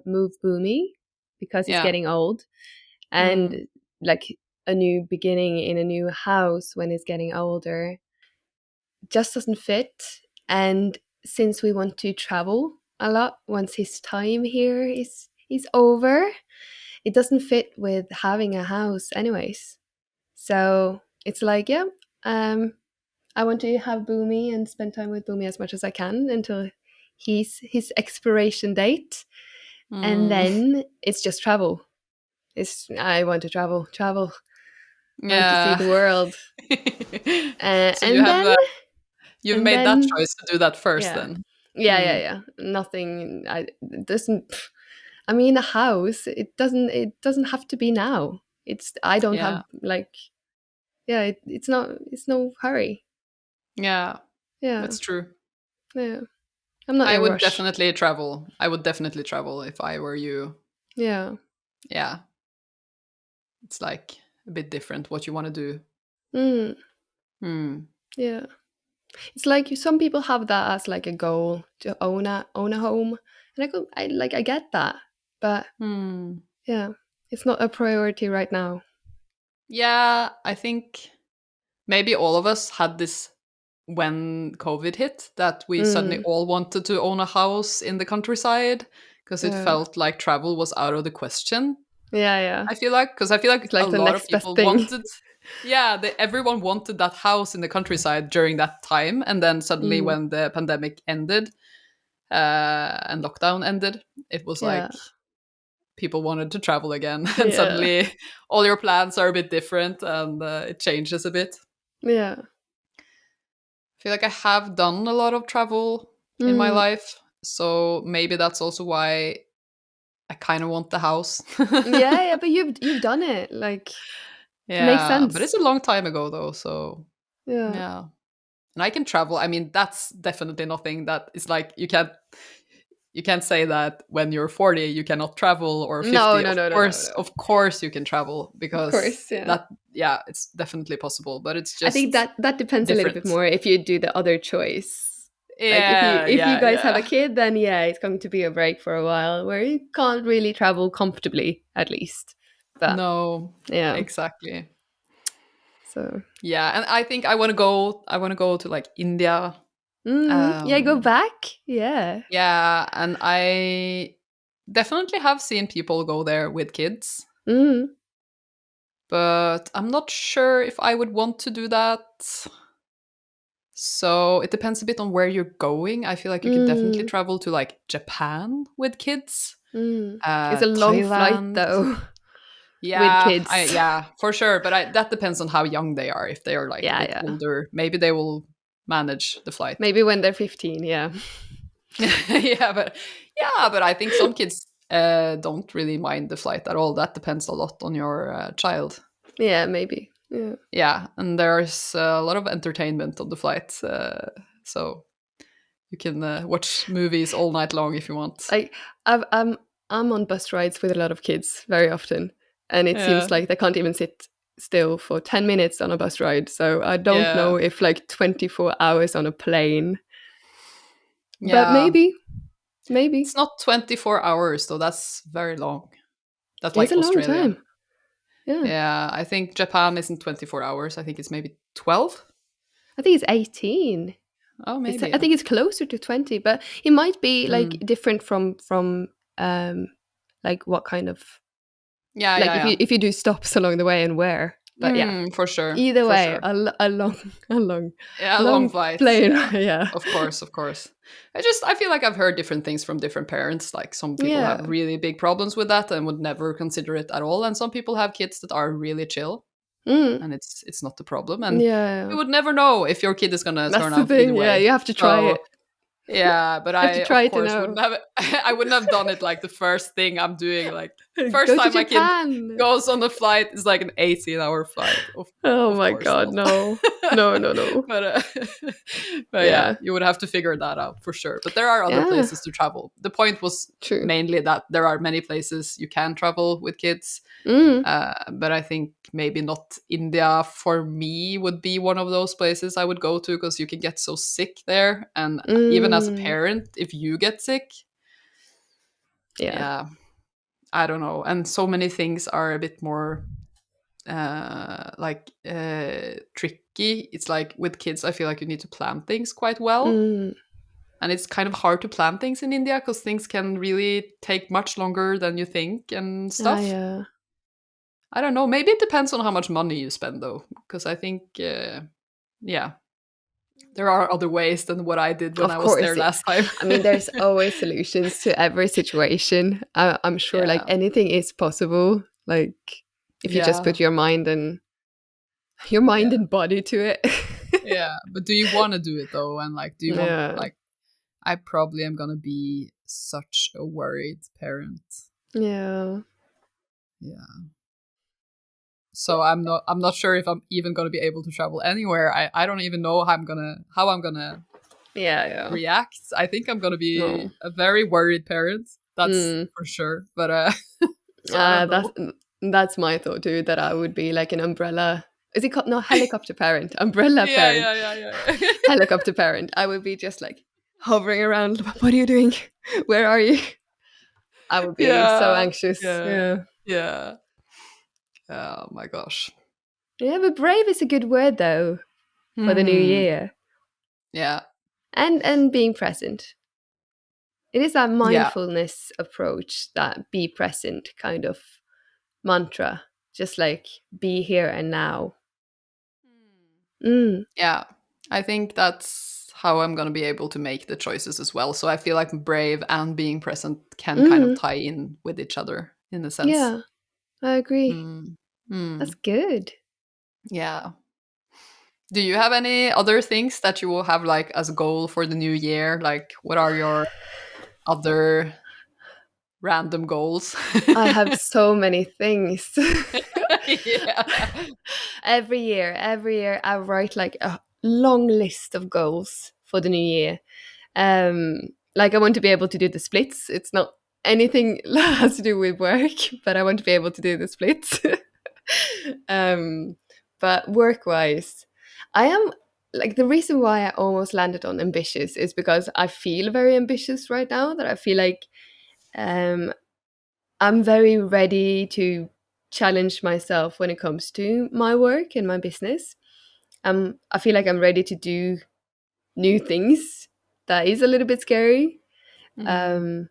move Boomy because he's yeah. getting old. Mm. And like a new beginning in a new house when he's getting older just doesn't fit. And since we want to travel a lot once his time here is over, it doesn't fit with having a house anyways. So it's like, yeah, um, I want to have Boomy and spend time with Boomy as much as I can until he's his expiration date. And Mm. then it's just travel. It's I want to travel, travel. I want to see Yeah. the world. So And then you've and made that then choice to do that first yeah. then. Yeah, yeah, Mm. yeah. Nothing I it doesn't I mean a house, it doesn't have to be now. It's I don't have Yeah. like yeah, it's not it's no hurry. Yeah. Yeah. That's true. Yeah. I'm not in I a would rush. definitely travel. I would definitely travel if I were you. Yeah. Yeah. It's like a bit different what you want to do. Mm, Hmm. yeah. It's like some people have that as like a goal to own a home. And I get that. But Hmm. yeah, it's not a priority right now. Yeah, I think maybe all of us had this when COVID hit, that we suddenly Mm, all wanted to own a house in the countryside because it yeah. felt like travel was out of the question. Yeah, yeah. I feel like It's a like the lot of next best people thing. wanted, yeah, everyone wanted that house in the countryside during that time, and then suddenly Mm, when the pandemic ended and lockdown ended, it was yeah. like people wanted to travel again, and Yeah. suddenly all your plans are a bit different, and it changes a bit. Yeah. I feel like I have done a lot of travel in my Mm. life, so maybe that's also why I kind of want the house. Yeah, yeah, but you've done it. Like it makes Yeah, but it's sense. a long time ago though, so Yeah. yeah. And I can travel. I mean, that's definitely nothing that is like you can't say that when you're 40 you cannot travel, or No, 50. no, no, no, no, no. Of course you can travel, Of because course, yeah. that, yeah, it's definitely possible, but it's I think just that depends a little different. bit more if you do the other choice. Like Yeah, if you yeah, guys have a yeah. kid, then yeah, it's going to be a break for a while where you can't really travel comfortably, at least. But No, yeah, exactly. so Yeah, and I think I want to go to like India. yeah, go Um back. Yeah. yeah, and I definitely have seen people go there with kids, Mm, but I'm not sure if I would want to do that. So it depends a bit on where you're going. I feel like you can definitely mm, travel to like Japan with kids, mm. It's a long flight Thailand. though with Yeah, kids. yeah, for sure. But that depends on how young they are. If they are like a Yeah, bit yeah. older, maybe they will manage the flight. Maybe when they're 15, yeah. But I think some kids don't really mind the flight at all. That depends a lot on your child. Yeah, maybe. Yeah. Yeah, and there's a lot of entertainment on the flight, so you can watch movies all night long if you want. Like I've, I'm on bus rides with a lot of kids very often, and it seems Yeah, like they can't even sit still for 10 minutes on a bus ride. So I don't yeah, know if like 24 hours on a plane, but yeah. maybe, maybe. It's not 24 hours though. That's very long. That's It's like a long Australia. time. Yeah. Yeah, I think Japan isn't 24 hours. I think it's maybe 12. I think it's 18. Oh, It's maybe. I Yeah. think it's closer to 20, but it might be like Mm. different from um like what kind of Yeah, like yeah, yeah. if you do stops along the way and where. But yeah, For sure, either for way, sure. a long a long Yeah, long long flights. plane. Yeah, Yeah. of course, of course. I feel like I've heard different things from different parents. Like some people have Yeah. really big problems with that and would never consider it at all, and some people have kids that are really chill, Mm. and it's not the problem. And you Yeah. would never know if your kid is gonna turn That's the out either thing. Yeah, way. you have to try So it. yeah, but You have to I try of it to course know. wouldn't have I wouldn't have done it like the first thing I'm doing. Like First Go to time my kid Japan. goes on a flight is like an 18-hour flight. Oh Of my course god, not. no. No, no, no. but but yeah, Yeah. you would have to figure that out for sure. But there are other Yeah. places to travel. The point was True. mainly that there are many places you can travel with kids. Mm. But I think maybe not India for me would be one of those places I would go to because you can get so sick there. And even as a Mm. parent, if you get sick, Yeah. yeah, I don't know. And so many things are a bit more tricky. It's like with kids, I feel like you need to plan things quite well. Mm. And it's kind of hard to plan things in India because things can really take much longer than you think and Ah, stuff. yeah. I don't know. Maybe it depends on how much money you spend, though, because I think, yeah, there are other ways than what I did when Of I was there course. last time. I mean, there's always solutions to every situation. I'm sure like Yeah, anything is possible. Like if you just yeah, put your yeah, mind and body to it. yeah. But do you want to do it though? And like, do you want Yeah. like? I probably am gonna be such a worried parent. Yeah. Yeah. So I'm not sure if I'm even gonna be able to travel anywhere. I don't even know how I'm gonna Yeah, yeah. react. I think I'm gonna be No. a very worried parent. That's Mm. for sure. But so I don't That's know. that's my thought too, that I would be like an umbrella. Is it called no helicopter parent? Umbrella Yeah, parent. yeah, yeah, yeah. Helicopter parent. I would be just like hovering around. What are you doing? Where are you? I would be so Yeah, anxious. yeah, Yeah. yeah. Oh my gosh. Yeah, but brave is a good word though for the new Hmm. year. Yeah. And being present. It is that Yeah. mindfulness approach, that be present kind of mantra. Just like be here and now. Mm. Yeah. I think that's how I'm going to be able to make the choices as well. So I feel like brave and being present can kind of Mm. tie in with each other in a sense. Yeah, I agree. Mm. That's Mm. good. Yeah. Do you have any other things that you will have like as a goal for the new year? Like what are your other random goals? I have so many things. Yeah. Every year I write like a long list of goals for the new year. Like I want to be able to do the splits. It's not anything that has to do with work, but I want to be able to do the splits. um, but work wise, I am like the reason why I almost landed on ambitious is because I feel very ambitious right now. That I feel like um, I'm very ready to challenge myself when it comes to my work and my business. I feel like I'm ready to do new things. That is a little bit scary. Mm. Um,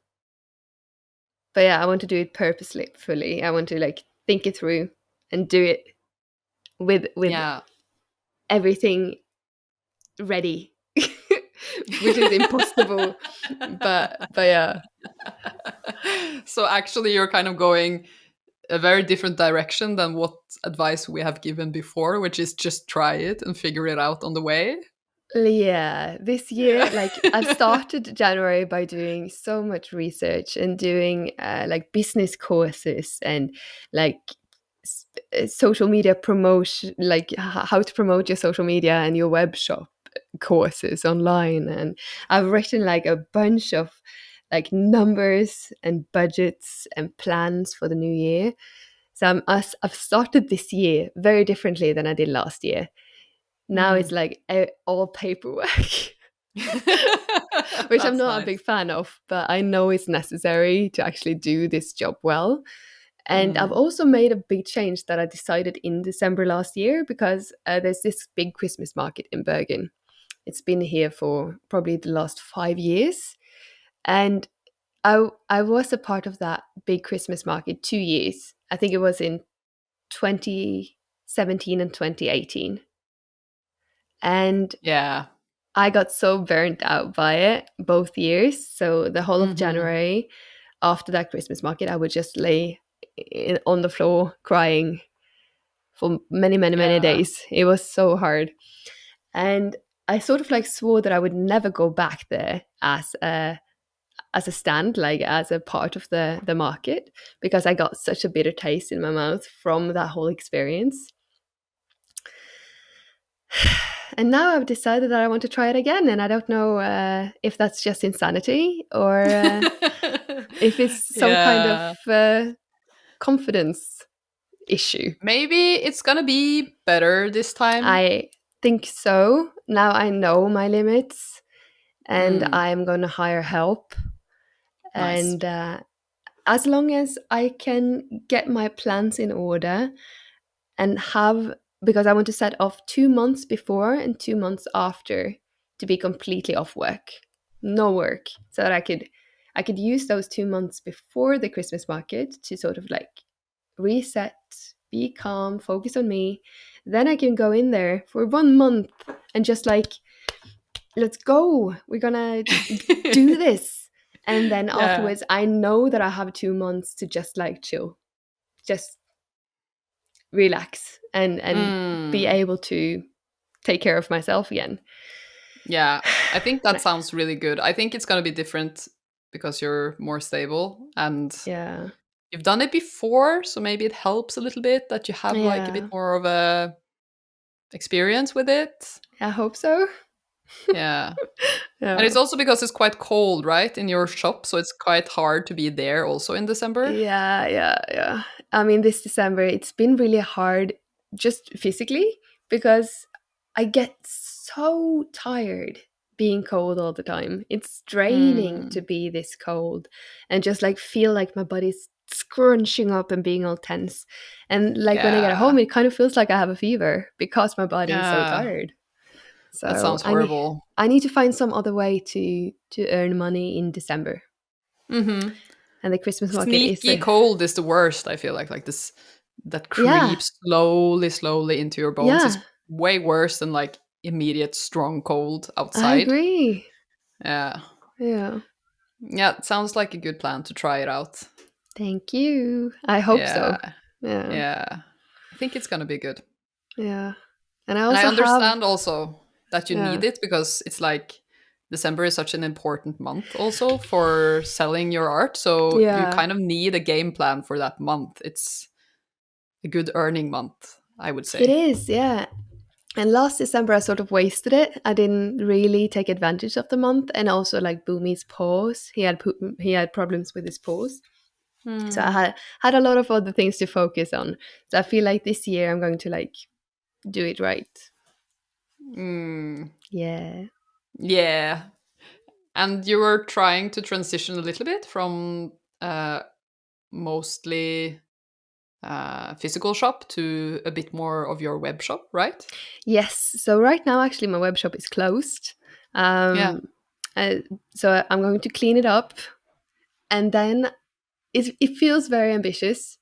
but yeah, I want to do it purposely, fully. I want to like think it through and do it with Yeah. everything ready, which is impossible. But yeah, So actually you're kind of going a very different direction than what advice we have given before, which is just try it and figure it out on the way. yeah. This year, Yeah. like I've started January by doing so much research and doing like business courses and like social media promotion, like how to promote your social media and your web shop courses online. And I've written like a bunch of like numbers and budgets and plans for the new year. So I've started this year very differently than I did last year. Now it's Mm. like all paperwork, which I'm That's not a big nice. fan of, but I know it's necessary to actually do this job well. And I've Mm. also made a big change that I decided in December last year because there's this big Christmas market in Bergen. It's been here for probably the last 5 years. And I was a part of that big Christmas market 2 years. I think it was in 2017 and 2018. And Yeah. I got so burnt out by it both years. So the whole of Hmm. January after that Christmas market, I would just lay on the floor crying for many, many, many Yeah. days. It was so hard. And I sort of like swore that I would never go back there as as a stand, like as a part of the market, because I got such a bitter taste in my mouth from that whole experience. And now I've decided that I want to try it again, and I don't know if that's just insanity or if it's some kind of Yeah. confidence issue. Maybe it's gonna be better this time. I think so. Now I know my limits, and Mm, I'm going to hire help. nice. And as long as I can get my plans in order and have, because I want to set off 2 months before and 2 months after to be completely off work, no work, so that I could use those 2 months before the Christmas market to sort of like reset, be calm, focus on me. Then I can go in there for 1 month and just like, let's go. We're gonna do this. And then Yeah. afterwards, I know that I have 2 months to just like chill, just relax and be Mm, able to take care of myself again. yeah. I think And that sounds really good. I think it's gonna be different because you're more stable and yeah, you've done it before, so maybe it helps a little bit that you have like a bit yeah, more of a experience with it. I hope so. Yeah. And Yeah. it's also because it's quite cold, right, in your shop, so it's quite hard to be there also in December. Yeah, yeah, yeah. I mean, this December, it's been really hard just physically because I get so tired being cold all the time. It's draining to Mm, be this cold and just like feel like my body's scrunching up and being all tense. And like when I get yeah. home, it kind of feels like I have a fever because my body is so Yeah. tired. That So sounds horrible. I need to find some other way to earn money in December. Mhm. And the Christmas market is Sneaky a, cold is the worst, I feel like this that yeah, creeps slowly, slowly into your bones is yeah. way worse than like immediate strong cold I outside. agree. Yeah. Yeah. Yeah, it sounds like a good plan to try it out. Thank you. I hope Yeah. so. Yeah. Yeah. I think it's gonna be good. Yeah. And I And I also have, understand also that you yeah. need it because it's like December is such an important month also for selling your art. So you Yeah. kind of need a game plan for that month. It's a good earning month, I would It say. is, yeah. And last December I sort of wasted it. I didn't really take advantage of the month, and also like Boomy's paws. He had problems with his paws. So I Hmm. had a lot of other things to focus on. So I feel like this year I'm going to like do it right. Mm. Yeah. Yeah. And you were trying to transition a little bit from uh, mostly physical shop to a bit more of your web shop, right? Yes. So right now, actually, my web shop is closed. Yeah. Um, uh, so I'm going to clean it up, and then it feels very ambitious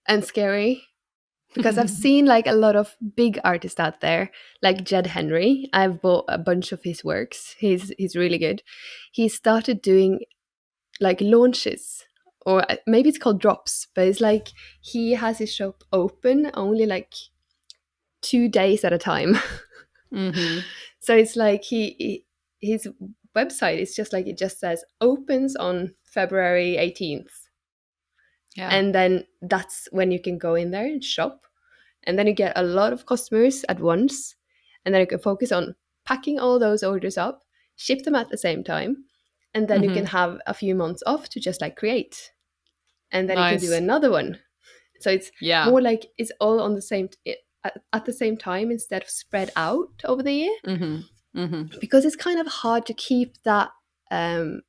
and scary because I've seen like a lot of big artists out there, like Jed Henry. I've bought a bunch of his works. He's really good. He started doing like launches. Or maybe it's called drops, but it's like he has his shop open only like 2 days at a time. Mm-hmm. So it's like his website is just like, it just says opens on February 18th. Yeah. And then that's when you can go in there and shop. And then you get a lot of customers at once. And then you can focus on packing all those orders up, ship them at the same time. And then you can Mm-hmm. have a few months off to just like create. And then you can do Nice. another one. So it's Yeah. more like it's all on the same at the same time instead of spread out over the year, Mm-hmm. Mm-hmm. because it's kind of hard to keep that um,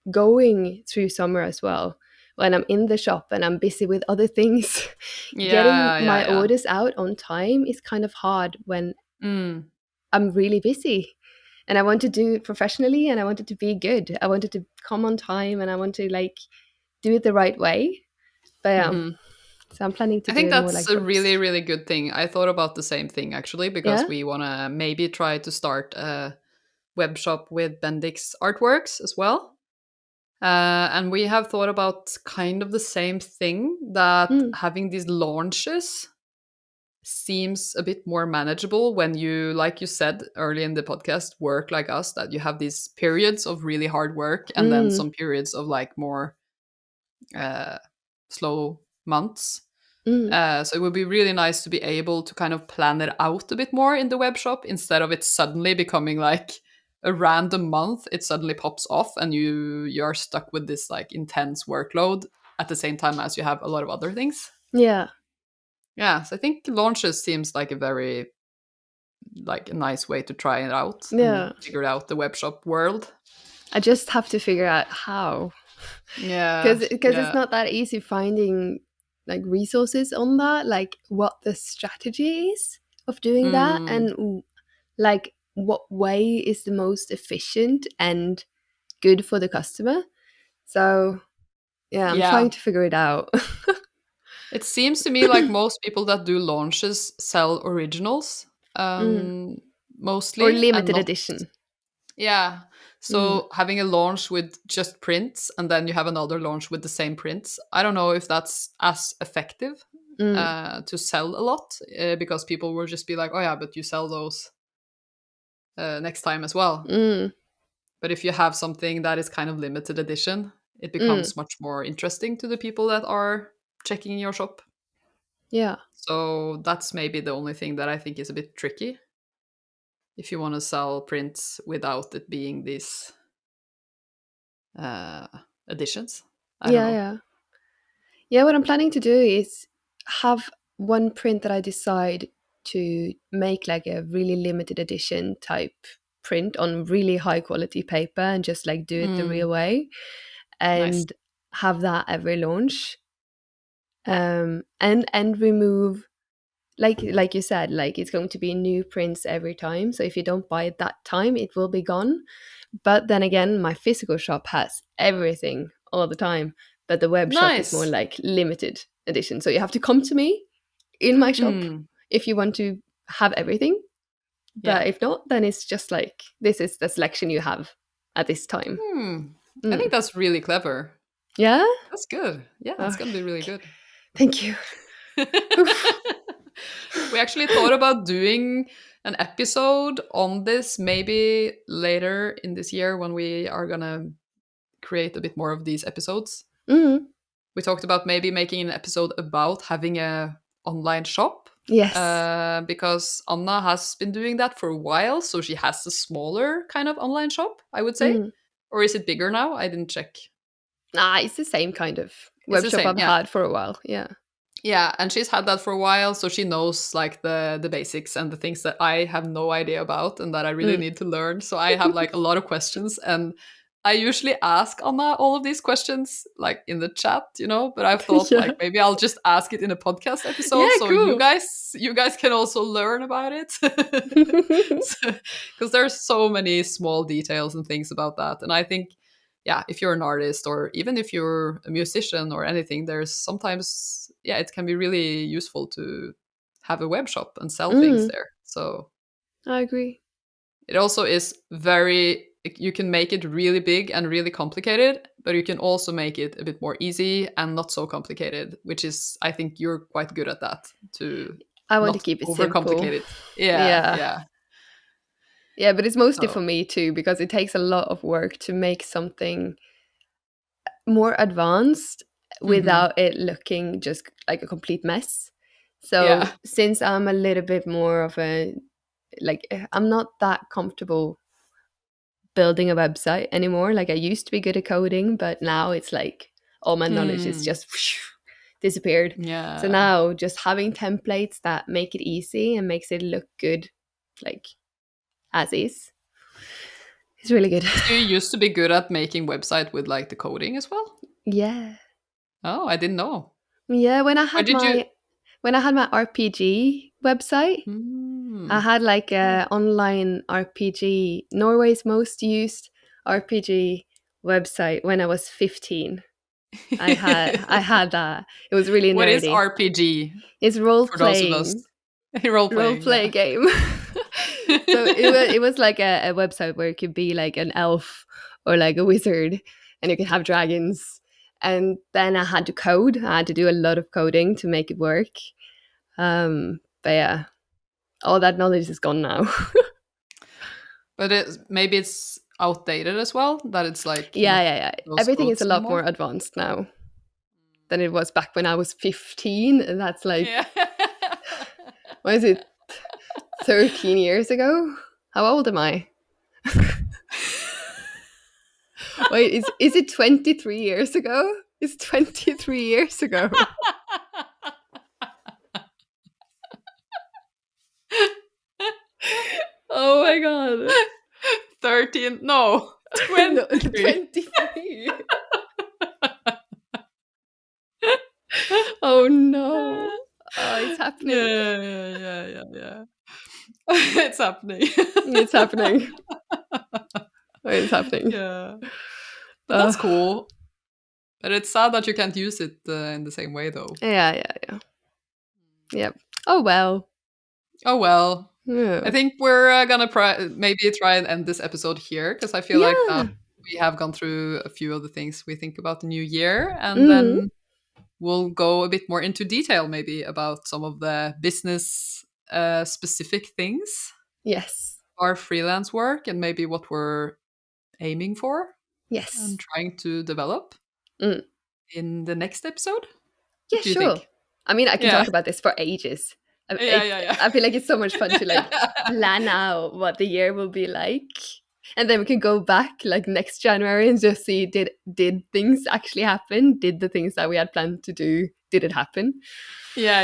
going through summer as well. When I'm in the shop and I'm busy with other things, getting Yeah, yeah, my yeah. orders out on time is kind of hard when Mm. I'm really busy. And I want to do it professionally, and I want it to be good. I want it to come on time, and I want to like do it the right way. But yeah, Mm-hmm. so I'm planning to I do think it more that's like a really, drops. really good thing. I thought about the same thing actually because Yeah. we want to maybe try to start a web shop with Bendix artworks as well. And we have thought about kind of the same thing that Mm. having these launches seems a bit more manageable when you, like you said early in the podcast, work like us, that you have these periods of really hard work and then Mm, some periods of like more uh, slow months. mm. So it would be really nice to be able to kind of plan it out a bit more in the web shop instead of it suddenly becoming like a random month. It suddenly pops off and you're stuck with this like intense workload at the same time as you have a lot of other things. Yeah, Yeah, so I think launches seems like a very like a nice way to try it out and yeah. figure out the web shop world. I just have to figure out how, Yeah, because it's yeah. not that easy finding like resources on that, like what the strategy is of doing that, Mm, and like what way is the most efficient and good for the customer. So yeah, I'm trying yeah. to figure it out. It seems to me like most people that do launches sell originals, Mm. um, Or mostly, and limited not. edition. Yeah. Mm. So having a launch with just prints and then you have another launch with the same prints, I don't know if that's as effective Mm. to sell a lot because people will just be like, oh yeah, but you sell those next time as well. Mm. But if you have something that is kind of limited edition, it Mm. becomes much more interesting to the people that are checking your shop. Yeah. So that's maybe the only thing that I think is a bit tricky if you want to sell prints without it being these uh, editions. I don't Yeah, know. yeah. Yeah, what I'm planning to do is have one print that I decide to make like a really limited edition type print on really high quality paper and just like do it the Mm, real way nice. and have that every launch. And remove, like you said, like it's going to be new prints every time. So if you don't buy it that time, it will be gone. But then again, my physical shop has everything all the time, but the web shop is more Nice. like limited edition. So you have to come to me in my shop Mm, if you want to have everything. yeah. But if not, then it's just like this is the selection you have at this time. Hmm. I think Mm. that's really clever. Yeah. That's good. Yeah, it's Oh, going to be really good. thank you. Oof. We actually thought about doing an episode on this maybe later in this year when we are going to create a bit more of these episodes. Mm. We talked about maybe making an episode about having a online shop Yes. because Anna has been doing that for a while, so she has a smaller kind of online shop, I would say. Mm. Or is it bigger now? I didn't check. Ah, it's the same kind of It's web the shop same, I've yeah. had for a while. Yeah. Yeah, and she's had that for a while, so she knows like the basics and the things that I have no idea about and that I really Mm. need to learn. So I have like a lot of questions, and I usually ask Anna all of these questions like in the chat, Yeah. but I've thought like maybe I'll just ask it in a podcast Yeah, episode so you cool. guys you guys can also learn about it. Because there's so many small details and things about that, and I think yeah, if you're an artist or even if you're a musician or anything, there's sometimes, yeah, it can be really useful to have a web shop and sell things Mm, there. So I agree. it also is very, you can make it really big and really complicated, but you can also make it a bit more easy and not so complicated, which is, I think you're quite good at that, to I want to not keep it simple. overcomplicate it. Yeah, Yeah. yeah. Yeah, but it's mostly So, for me too, because it takes a lot of work to make something more advanced hmm, without it looking just like a complete mess. So yeah. since I'm a little bit more of a like I'm not that comfortable building a website anymore. Like I used to be good at coding, but now it's like all my knowledge is Hmm, just disappeared. So yeah. now just having templates that make it easy and makes it look good, like as is really good. So you used to be good at making website with like the coding as well? Yeah. Oh, I didn't know. Yeah, Why did you? when I had my RPG website, I Hmm. had like Okay. a online RPG, Norway's most used RPG website when I was 15. I had that. It was really What is nerdy. RPG It's for those of us role role playing? play Yeah. game. So it was like a website where it could be like an elf or like a wizard, and you could have dragons. And then I had to code. I had to do a lot of coding to make it work. But yeah, all that knowledge is gone now. But maybe it's outdated as well, that it's like Yeah, not yeah, yeah. those Everything is quotes a lot more anymore. advanced now than it was back when I was 15. And that's like, Yeah. what is it, 13 years ago? How old am I? Wait, is it 23 years ago? It's 23 years ago. Oh my god. 13, no, No, 23. 23. Oh no. Oh, it's happening. Yeah. It's happening. It's happening. It's happening. Yeah. But Uh, that's cool. But it's sad that you can't use it in the same way, though. yeah, yeah, yeah. Yep. Oh well. Oh well. I Yeah. think we're gonna maybe try and end this episode here because I feel like that Yeah. we have gone through a few of the things we think about the new year, and Mm. then we'll go a bit more into detail maybe about some of the business specific things, Yes. our freelance work, and maybe what we're aiming for and Yes. trying to develop Mm. in the next episode. Yeah, What do you sure. think? I mean, I can Yeah. talk about this for ages. Yeah, yeah, yeah. I feel like it's so much fun to like plan out what the year will be like. And then we can go back like next January and just see did things actually happen? Did the things that we had planned to do, did it happen? Yeah.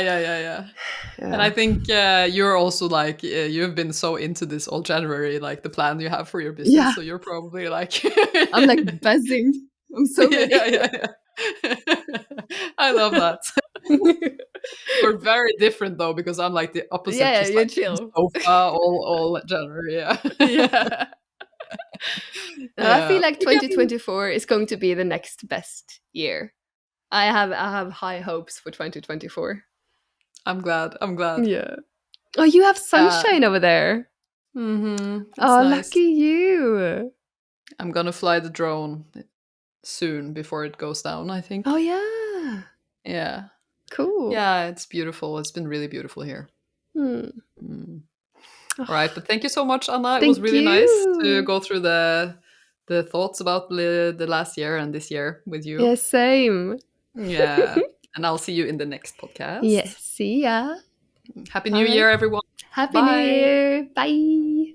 And I Yeah. think you're also like you've been so into this all January, like the plan you have for your business. Yeah. So you're probably like, I'm like buzzing. I'm so ready. yeah. I love that. We're very different though because I'm like the opposite, Yeah, just you're like on the chill. sofa all January. Yeah, Yeah. No, I feel yeah. like We can. 2024 is going to be the next best year. I have high hopes for 2024. I'm glad. I'm glad. Yeah. Oh, you have Yeah. sunshine over there. It's Oh, nice. lucky you. I'm gonna fly the drone soon before it goes down, I Oh think. yeah. Yeah. Cool. Yeah, it's beautiful. It's been really beautiful here. Hmm. Mm. All right, Oh, but thank you so much, Anna. It was thank really nice to you. go through the thoughts about the last year and this year with you. Yeah, same. Yeah, and I'll see you in the next podcast. Yes, see ya. Happy All New right. Year, everyone. Happy New Bye. Year. Bye.